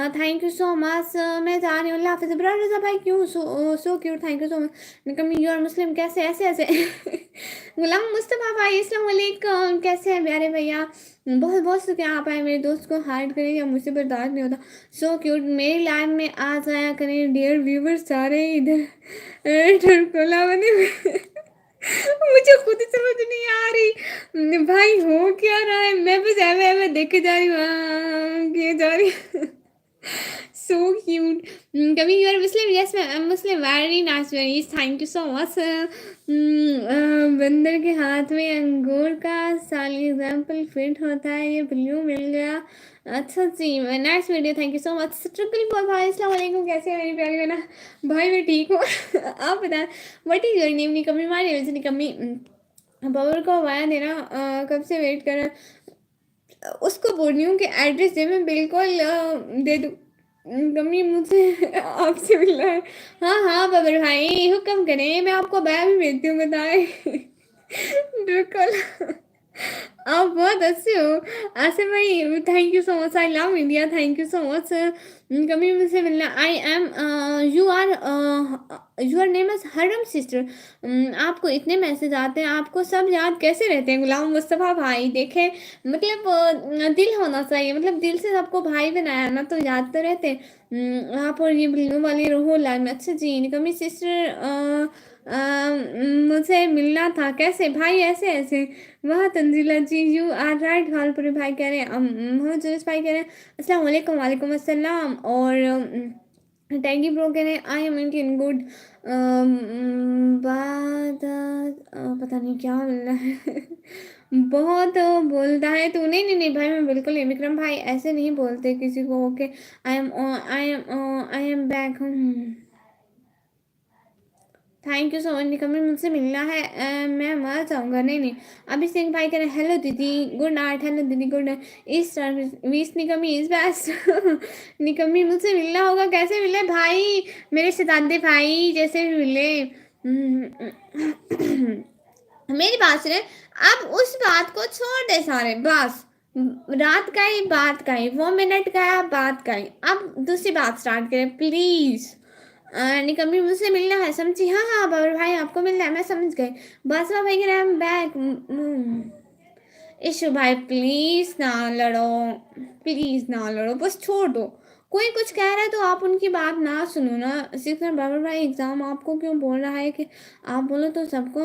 Thank you so much. मैं जा रही हूँ। अल्लाह हाफिज़। अबरार रज़ा भाई क्यों? So cute, thank you so much. निकमी यूर मुस्लिम कैसे ऐसे ऐसे गुलाम मुस्तफ़ा भाई अस्सलाम वालेकुम, कैसे हैं प्यारे भैया? बहुत बहुत शुक्रिया आप आए। मेरे दोस्त को हाइड करें या मुझसे बर्दाश्त नहीं होता। So cute. मेरी लाइव में आ जाया करें डियर व्यूवर्स। सारे इधर ठरकोला बने हुए मुझे खुद समझ नहीं आ रही भाई हो क्या रहा है। मैं बस ऐवे देखे जा रही हूँ, किए जा रही हूँ so cute. कभी यू आर मुस्लिम? यस मैं मुस्लिम। Very nice very thank you so much. बंदर के हाथ में अंगूर का साल एग्जाम्पल फिट होता है। ये ब्लू मिल गया। अच्छा जी, nice video, thank you so much. Trickle boy भाई अस्सलाम वालेकुम, कैसे हैं मेरी प्यारी बहना? भाई मैं ठीक हूँ आप बताएं व्हाट इज योर नेम? निकम्मी मारी वजह निकम्मी पावर को वाया देना। कब से वेट कर रहा है? उसको बोल रही हूँ कि एड्रेस दे, मैं बिल्कुल दे दूँ। कमी मुझे आपसे मिलना है। हाँ हाँ बबर भाई हुक्म करें, मैं आपको बैग भी भेजती हूँ बताए बिल्कुल आप बहुत अच्छे हो आसिफ भाई। Thank you so much. I love India, thank you so much. कभी मुझसे मिलना। I am you are name is Haram sister. आपको इतने मैसेज आते हैं, आपको सब याद कैसे रहते हैं? गुलाम मुस्तफ़ा भाई देखे मतलब दिल होना चाहिए, मतलब दिल से सबको भाई बनाया ना तो याद तो रहते हैं। आप और ये बिल्लू वाली रोहो लाइन में। अच्छा जी निकमी सिस्टर मुझसे मिलना था। कैसे भाई? ऐसे ऐसे। वाह तंजीला जी यू आर राइट। हालपुरी भाई कह रहे हैं। मोहम्मद जुलूस भाई कह रहे हैं अस्सलाम वालेकुम। वालेकुम अस्सलाम। और टैगी ब्रो कह रहे हैं आई एम इंडियन गुड। बाद पता नहीं क्या मिल रहा है बहुत बोलता है तू। नहीं नहीं नहीं भाई मैं बिल्कुल नहीं। विक्रम भाई ऐसे नहीं बोलते किसी को। Okay I am back. Thank you so much निकम्मी, मुझसे मिलना है। मैं मर जाऊँगा। नहीं नहीं। अभी सिंह भाई कह रहे हेलो दीदी गुड नाइट। हेलो दीदी गुड नाइट। इस वीस निकम्मी इस बेस्ट निकम्मी मुझसे मिलना होगा। कैसे मिले भाई? मेरे शताब्दी भाई जैसे भी मिले। मेरी बात सुने। अब उस बात को छोड़ दे सारे, बस रात का ही बात का ही, वो मिनट का है बात का ही। अब दूसरी बात स्टार्ट करें प्लीज। निकम्मी मुझसे मिलना है समझी? हाँ हाँ बाबर भाई आपको मिलना है, मैं समझ गई। बासवा भाई कह रहे हैं बैक। इशू भाई प्लीज ना लड़ो, प्लीज ना लड़ो, बस छोड़ दो। कोई कुछ कह रहा है तो आप उनकी बात ना सुनो ना। सिस्टर बाबर भाई एग्जाम आपको क्यों बोल रहा है कि आप बोलो तो सबको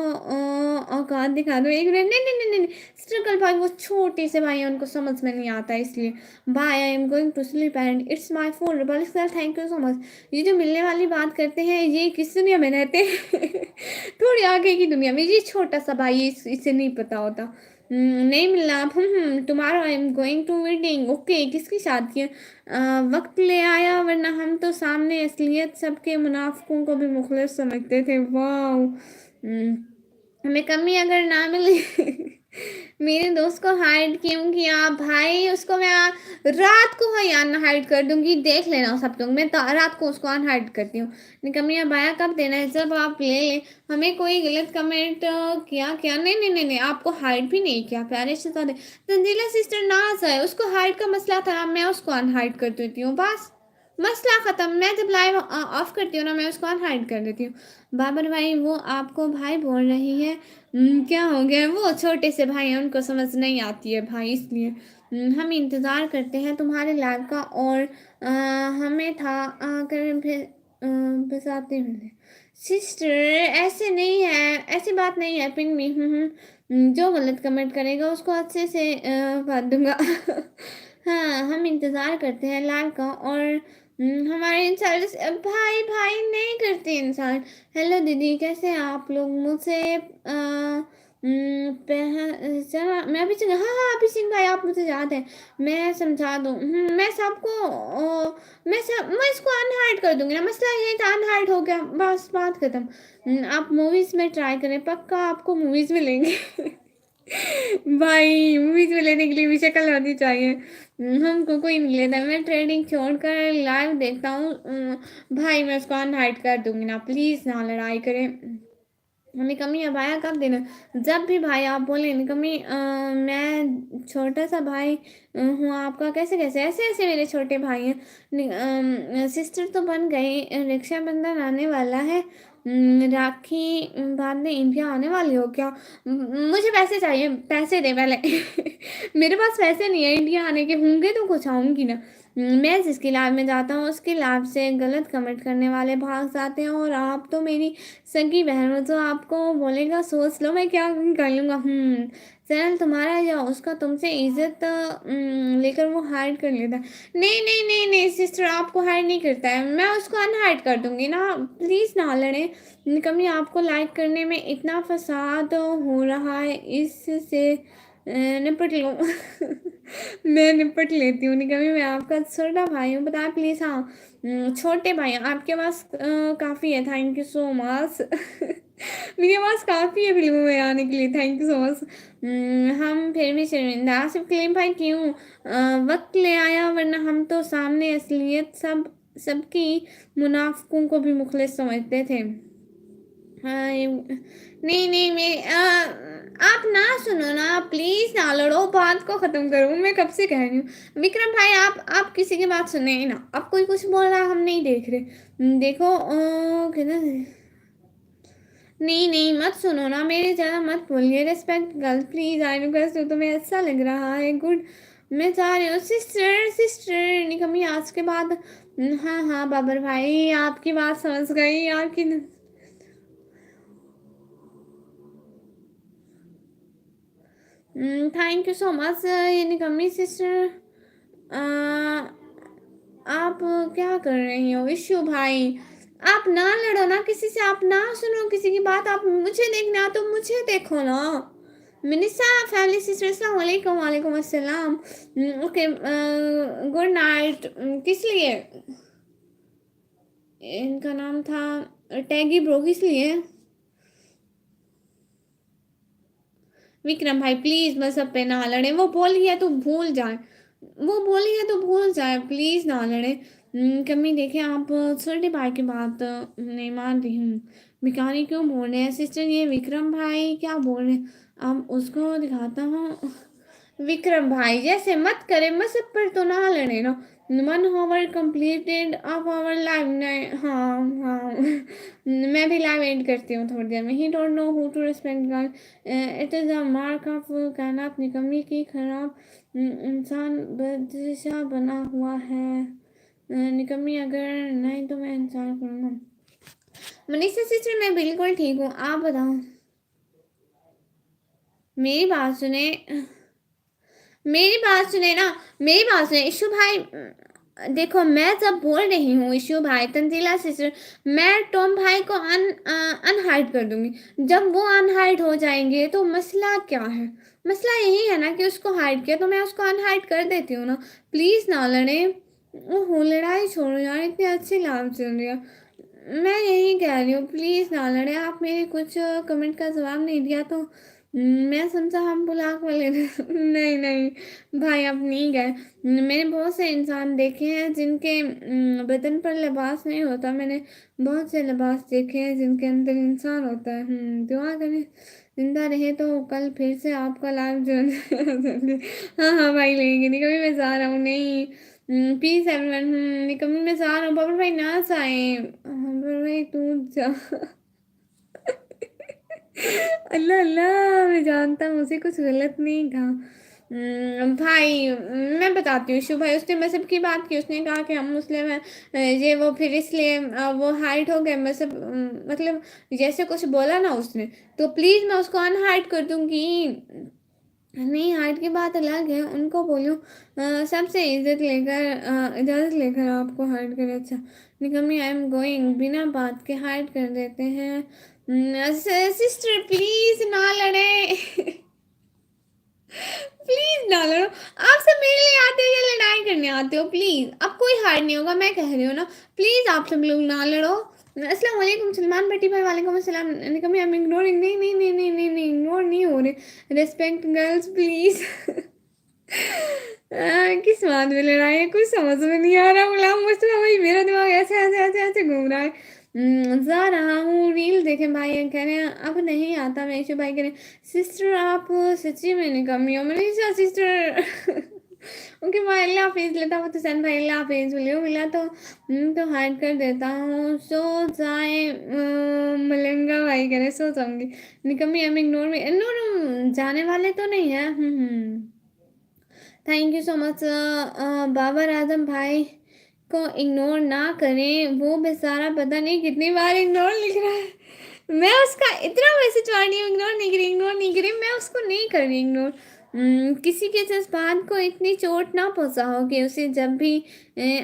औकात दिखा दो। एक मिनट, नहीं नहीं नहीं नहीं सिस्टर, कल भाई वो छोटे से भाई हैं, उनको समझ में नहीं आता इसलिए। Bye, I am going to sleep and it's my phone. Republic sir thank you so much. ये जो मिलने वाली बात करते हैं, ये किस दुनिया में रहते हैं? थोड़ी आगे की दुनिया में। ये छोटा सा भाई है, इसे नहीं पता होता। नहीं मिलना आप। Tomorrow I am going to meeting. Okay, किसकी शादी है? वक्त ले आया, वरना हम तो सामने असलियत सबके मुनाफिकों को भी मुखलिस समझते थे। वाह, हमें कमी अगर ना मिली। मेरे दोस्त को हाइड क्यों किया भाई? उसको मैं रात को ही अनहाइड कर दूंगी, देख लेना सब लोग। मैं तो रात को उसको अनहाइड करती हूँ। निकम्मी बाया कब देना है? जब आप ले ले। हमें कोई गलत कमेंट किया क्या? नहीं नहीं नहीं नहीं, आपको हाइड भी नहीं किया प्यारे शहजादे। तंजीला सिस्टर नाज है, उसको हाइड का मसला था, मैं उसको अनहाइड कर देती हूँ बस। मसला खत्म। मैं जब लाइव ऑफ करती हूँ ना, मैं उसको अनहाइड कर देती हूँ। बाबर भाई वो आपको भाई बोल रही है। क्या हो गया? वो छोटे से भाई हैं, उनको समझ नहीं आती है भाई, इसलिए। हम इंतज़ार करते हैं तुम्हारे लाइव का, और हमें था आकर फिर बसाते हुए। सिस्टर ऐसे नहीं है, ऐसी बात नहीं है पिन में। जो गलत कमेंट करेगा उसको अच्छे से बात दूंगा। हाँ, हम इंतज़ार करते हैं लाइव का, और हमारे इंसान भाई भाई नहीं करते इंसान। हेलो दीदी, कैसे हैं आप लोग? मुझसे पहचाना मैं? अभी सिंह, हाँ हाँ अभी सिंह भाई, आप मुझे याद है। मैं समझा दूँ। मैं सबको मैं इसको अनहाइड कर दूंगी ना। मसला ये था, अनहाइड हो गया, बस बात खत्म। आप मूवीज़ में ट्राई करें, पक्का आपको मूवीज़ मिलेंगे। भाई मूवीज में लेने के लिए भी शक्ल होनी चाहिए। हमको कोई नहीं लेता। मैं ट्रेडिंग छोड़कर लाइव देखता हूँ। भाई मैं उसको अनहाइड कर दूंगी ना, प्लीज ना लड़ाई करें। निकम्मी अब आया कब देना? जब भी भाई आप बोले निकम्मी। मैं छोटा सा भाई हूँ आपका। कैसे कैसे ऐसे ऐसे मेरे छोटे भाई हैं। सिस्टर तो बन गई, रक्षाबंधन आने वाला है। राखी बांधने इंडिया आने वाली हो क्या? मुझे पैसे चाहिए, पैसे दे पहले। मेरे पास पैसे नहीं है इंडिया आने के, होंगे तो कुछ आऊंगी ना। मैं जिसकी लाइव में जाता हूँ उसकी लाइव से गलत कमेंट करने वाले भाग जाते हैं, और आप तो मेरी सगी बहन हो, जो आपको बोलेगा सोच लो मैं क्या कर लूँगा। चैनल तुम्हारा या उसका तुमसे इज्जत लेकर वो हाइड कर लेता है। नहीं नहीं नहीं नहीं सिस्टर, आपको हाइड नहीं करता है, मैं उसको अनहाइड कर दूंगी ना। प्लीज़ ना लड़े। कभी आपको लाइक करने में इतना फसाद हो रहा है, इससे निपट लो। मैं निपट लेती हूँ। कभी मैं आपका छोटा भाई हूँ, बताए प्लीज़। हाँ, छोटे भाई आपके पास काफ़ी है, थैंक यू सो मच। मेरे पास काफ़ी है फिल्मों में आने के लिए, थैंक यू सो मच। हम फिर भी शर्मिंदा। आसिफ कलीम भाई क्यों? वक्त ले आया, वरना हम तो सामने असलियत सबकी मुनाफिकों को भी मुखलिस समझते थे। हाँ नहीं नहीं आप ना सुनो ना, प्लीज ना लड़ो, बात को खत्म करो। मैं कब से कह रही हूँ विक्रम भाई, आप किसी की बात सुने ही ना। अब कोई कुछ बोल रहा है, हम नहीं देख रहे। देखो किधर? नहीं नहीं मत सुनो ना, मेरे ज़्यादा मत बोलिए। Respect girl please, I request. तुम्हें अच्छा लग रहा है, गुड। मैं चाह रही हूँ सिस्टर सिस्टर निकम्मी आज के बाद। हाँ हाँ बाबर भाई, आपकी बात समझ गई आपकी। थैंक यू सो मच ये निकम्मी सिस्टर। आप क्या कर रही हो इशू भाई? आप ना लड़ो ना किसी से, आप ना सुनो किसी की बात। आप मुझे देखना तो मुझे देखो ना। मिनिसा फैमिली सिस्टर, अस्सलाम वालेकुम। वालेकुम अस्सलाम। Okay, good night. किस लिए इनका नाम था? टैगी ब्रो, किस लिए? विक्रम भाई प्लीज बस अब पे ना लड़े। वो बोली है तो भूल जाए, वो बोली है तो भूल जाए, प्लीज ना लड़े। कमी देखे आप छोटे भाई की बात नहीं मान रही हूँ। भिखारी क्यों बोल रहे हैं सिस्टर? ये विक्रम भाई क्या बोल रहे हैं? अब उसको दिखाता हूँ। विक्रम भाई जैसे मत करे, मैं सब पर तो ना लड़े ना। 1 hour completed of our live ने। हाँ हाँ। मैं भी लाइव एंड करती हूँ थोड़ी देर में। He don't know who to respect girl, it is a mark of कहना निकम्मी की खराब इंसान बदशा बना हुआ है। निकम्मी अगर नहीं तो मैं इंसान करूँगा। मनीषा सिस्टर मैं बिल्कुल ठीक हूँ, आप बताओ। मेरी बात सुने, मेरी बात सुने ना, मेरी बात सुने इशू भाई। देखो मैं जब बोल रही हूँ इशू भाई, तंजीला सिस्टर, मैं टॉम भाई को अनहाइड कर दूंगी। जब वो अनहाइड हो जाएंगे तो मसला क्या है? मसला यही है ना कि उसको हाइड किया तो मैं उसको अनहाइड कर देती हूँ ना। प्लीज ना लड़े। ओहो लड़ाई छोड़ो यार, इतनी अच्छी लाइव चल रही है। मैं यही कह रही हूँ प्लीज ना लड़े। आप मेरे कुछ कमेंट का जवाब नहीं दिया तो मैं समझा हम बुलाक वाले नहीं नहीं भाई, आप नहीं गए। मैंने बहुत से इंसान देखे हैं जिनके बदन पर लिबास नहीं होता। मैंने बहुत से लिबास देखे हैं जिनके अंदर इंसान होता है। दुआ करें जिंदा रहे तो कल फिर से आपका लाइव जो हाँ हाँ भाई लेंगे। नहीं कभी मैं जा रहा हूँ, नहीं प्लीज एवरीवन। निकम्मी मैं जा रहा हूँ, बाबर भाई ना जाए, बाबर भाई तू जा अल्लाह अल्लाह, मैं जानता हूँ उसे कुछ गलत नहीं कहा। भाई मैं बताती हूँ शिव भाई, उसने मजहब की बात की, उसने कहा कि हम मुस्लिम हैं, ये वो, फिर इसलिए वो हाइड हो गए मजहब, मतलब जैसे कुछ बोला ना उसने, तो प्लीज मैं उसको अनहाइड कर दूंगी। नहीं हाइट की बात अलग है, उनको बोलो सबसे इजाज़त लेकर आपको हाइड करे। अच्छा निकम्मी आई एम गोइंग, बिना बात के हाइड कर देते हैं। सिस्टर प्लीज ना लड़े प्लीज ना लड़ो। आप सब मेरे लिए आते हो या लड़ाई करने आते हो? प्लीज अब कोई हार नहीं होगा, मैं कह रही हूँ ना। प्लीज आप सब लोग ना लड़ो। अस्सलाम वालेकुम सलमान भट्टी भाई, वालेकुम अस्सलाम। निकम्मी आई एम इग्नोरिंग, नहीं नहीं नहीं नहीं नहीं नहीं इग्नोर नहीं हो रहे। रिस्पेक्ट गर्ल्स प्लीज किस बात में लड़ाई है, कुछ समझ में नहीं आ रहा। गुलाम मुस्तफा भाई मेरा दिमाग ऐसे ऐसे ऐसे ऐसे घूम रहा है। जा रहा हूँ रील देखे भाई कह रहे हैं अब नहीं आता। मैं भाई कह रहे हैं सिस्टर आप सच्ची में निकम्मी हो। मैंने सिस्टर ओके भाई अल्लाह हाफिज। लेता हुआ तो सैन भाई अल्लाह हाफिज। लियो मिला तो हाइड कर देता हूँ, सो जाए। मलंगा भाई कह रहे सो जाऊंगी। निकम्मी एम इग्नोर में, नो नो जाने वाले तो नहीं है। Thank you so much. Babar Azam भाई को इग्नोर ना करें, वो बेचारा पता नहीं कितनी बार इग्नोर लिख रहा है। मैं उसका इतना मैसेज पढ़ रही हूँ, इग्नोर नहीं करी, इग्नोर नहीं करी, मैं उसको नहीं कर रही इग्नोर। किसी के जज्बात को इतनी चोट ना पहुंचा हो कि उसे जब भी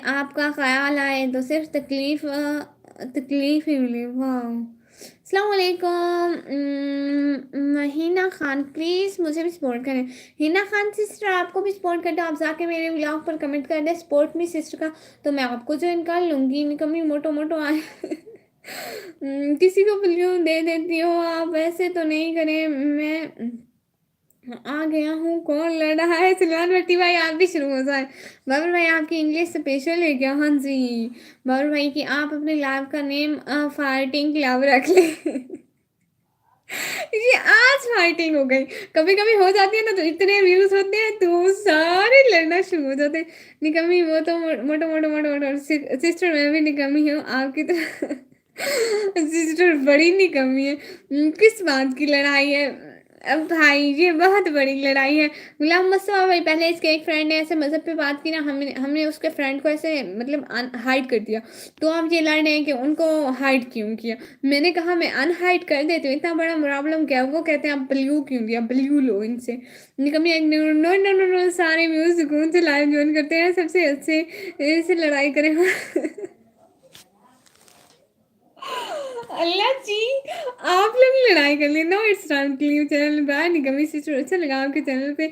आपका ख्याल आए तो सिर्फ तकलीफ ही मिले। वाह अस्सलाम वालेकुम। महीना खान प्लीज़ मुझे भी सपोर्ट करें। हिना खान सिस्टर आपको भी सपोर्ट करते हो, आप जाके मेरे व्लॉग पर कमेंट कर दें सपोर्ट मी सिस्टर का, तो मैं आपको ज्वाइन कर लूँगी। निकम्मी मोटो मोटो आए किसी को ब्लू दे देती हो आप, ऐसे तो नहीं करें। मैं आ गया हूँ, कौन लड़ रहा है? सलमान भट्टी भाई आप भी शुरू हो जाए। बाबर भाई आपकी इंग्लिश स्पेशल है क्या? हाँ जी बाबर भाई की आप अपने लैब का नेम फाइटिंग क्लब रख ले ये आज फाइटिंग हो गई। कभी कभी हो जाती है ना तो इतने व्यूज होते हैं तो सारे लड़ना शुरू हो जाते हैं। निकम्मी वो तो मोटो मोटो मोटो मोटो सिस्टर मैं भी निकम्मी हूँ आपकी तरह सिस्टर बड़ी निकम्मी है। किस बात की लड़ाई है? अब भाई ये बहुत बड़ी लड़ाई है। गुलाम मुस्तफा भाई पहले इसके एक फ्रेंड ने ऐसे मज़हब पे बात की ना, हमने हमने उसके फ्रेंड को ऐसे मतलब हाइड कर दिया। तो आप ये लड़ रहे हैं कि उनको हाइड क्यों किया? मैंने कहा मैं अनहाइड कर देती हूँ, इतना बड़ा प्रॉब्लम क्या है? वो कहते हैं आप ब्लू क्यों दिया, ब्लू लो इनसे। निकम्मी no no no no no, सारे व्यूज सुकून से लाइव ज्वाइन करते हैं, सबसे अच्छे इससे लड़ाई करें अल्लाह जी आप लोग लड़ाई कर लेना। It's time leave channel bye निकम्मी सिस्टर, अच्छा लगा आपके चैनल पे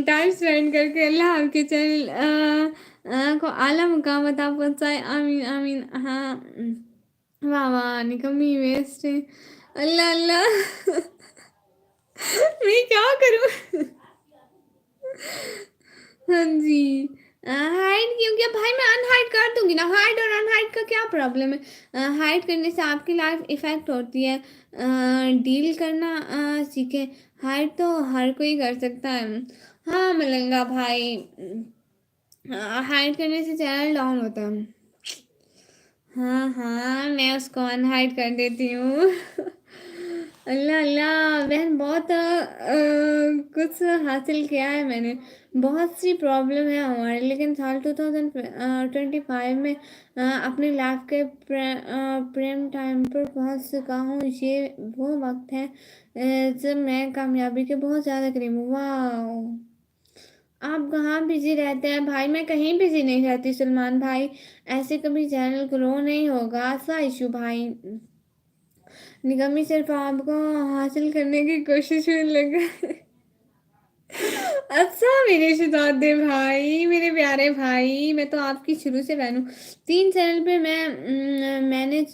टाइम स्पेंड करके। अल्लाह आपके चैनल को आला मुकाम अता पहुंचाए, आमीन आमीन। हाँ वाह वाह निकम्मी वेस्ट है। अल्लाह अल्लाह मैं क्या करूँ हाँ जी हाइड क्यों किया भाई? मैं अनहाइड कर दूंगी ना। हाइड और अनहाइड का क्या प्रॉब्लम है? हाइड करने से आपकी लाइफ इफेक्ट होती है। डील करना सीखे। हाइड तो हर कोई कर सकता है। हाँ मिलेंगा भाई, हाइड करने से चैनल डाउन होता है। हाँ हाँ मैं उसको अनहाइड कर देती हूँ अल्लाह अल्लाह बहन, बहुत कुछ हासिल किया है मैंने। बहुत सी प्रॉब्लम है हमारे, लेकिन साल 2025 में अपनी लाइफ के प्रेम टाइम पर पहुंच चुका हूँ। ये वो वक्त है जब मैं कामयाबी के बहुत ज़्यादा करीब हूँ। वाह, आप कहाँ बिजी रहते हैं भाई? मैं कहीं बिजी नहीं रहती सलमान भाई। ऐसे कभी चैनल ग्रो नहीं होगा। ऐसा इशू भाई, निगमी सिर्फ आपको हासिल करने की कोशिश में लगा। अच्छा मेरे शहजादे भाई, मेरे प्यारे भाई, मैं तो आपकी शुरू से फैन हूँ। 3 चैनल पे मैं मैनेज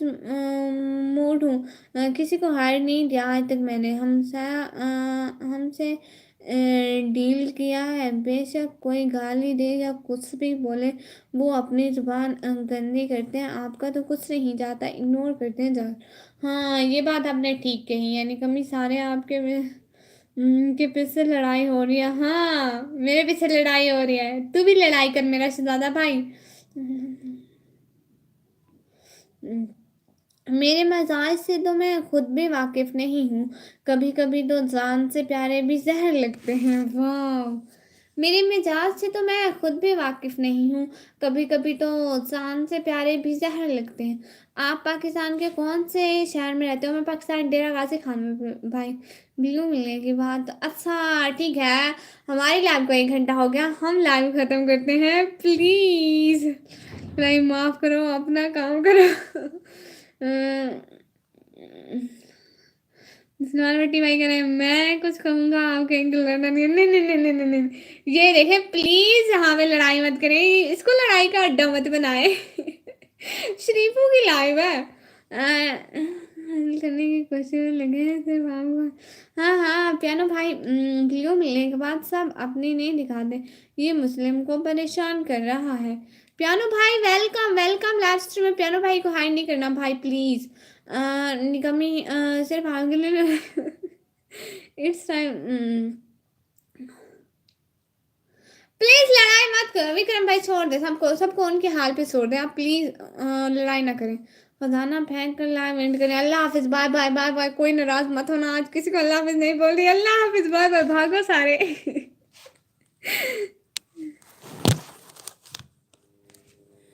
मोड हूँ। किसी को हायर नहीं किया आज तक मैंने। हमसे डील किया है। बेशक कोई गाली दे या कुछ भी बोले, वो अपनी जुबान गंदी करते हैं। आपका तो कुछ नहीं जाता, इग्नोर करते हैं जा। हाँ, ये बात आपने ठीक कही। यानी कमी सारे आपके के पीछे लड़ाई हो रही है। हाँ, मेरे पीछे लड़ाई हो रही है। तू भी लड़ाई कर मेरा शहजादा भाई। मेरे मजाज से तो मैं खुद भी वाकिफ नहीं हूँ। कभी कभी तो जान से प्यारे भी जहर लगते हैं। वाह, मेरे मिजाज से तो मैं खुद भी वाकिफ नहीं हूँ। कभी कभी तो जान से प्यारे भी जहर लगते हैं। आप पाकिस्तान के कौन से शहर में रहते हो? मैं पाकिस्तान डेरा गाजी खान में भाई। बिल्लू मिलने की बात, अच्छा ठीक है। हमारी लाइव को 1 घंटा हो गया, हम लाइव खत्म करते हैं प्लीज। भाई माफ करो, अपना काम करो। स्मार्ट बट्टी भाई कह रहे हैं मैं कुछ कहूंगा आपके लड़ना नहीं। नहीं नहीं नहीं नहीं नहीं नहीं। ये देखे प्लीज, यहाँ पे लड़ाई मत करें, इसको लड़ाई का अड्डा मत बनाए। शरीफों की लाइव है। हल करने की कोशिश में लगे हैं सिर्फ आप। हाँ हाँ पियानो भाई, क्लियो मिलने के बाद सब अपनी नहीं दिखाते। ये मुस्लिम को परेशान कर रहा है। पियानो भाई वेलकम वेलकम लाइव स्ट्रीम में। पियानो भाई को हाइड नहीं करना भाई प्लीज। निकम्मी सिर्फ आगे ले। It's time. प्लीज लड़ाई मत करो विक्रम भाई, छोड़ दे सबको, सबको उनके हाल पे छोड़ दे आप प्लीज। लड़ाई ना करें। खजाना फेंक कर लाइव एंड करें। अल्लाह हाफिज, बाय बाय बाय बाय। कोई नाराज मत होना, आज किसी को अल्लाह हाफिज नहीं बोल रही। अल्लाह हाफिज, बाय बाय, भागो सारे।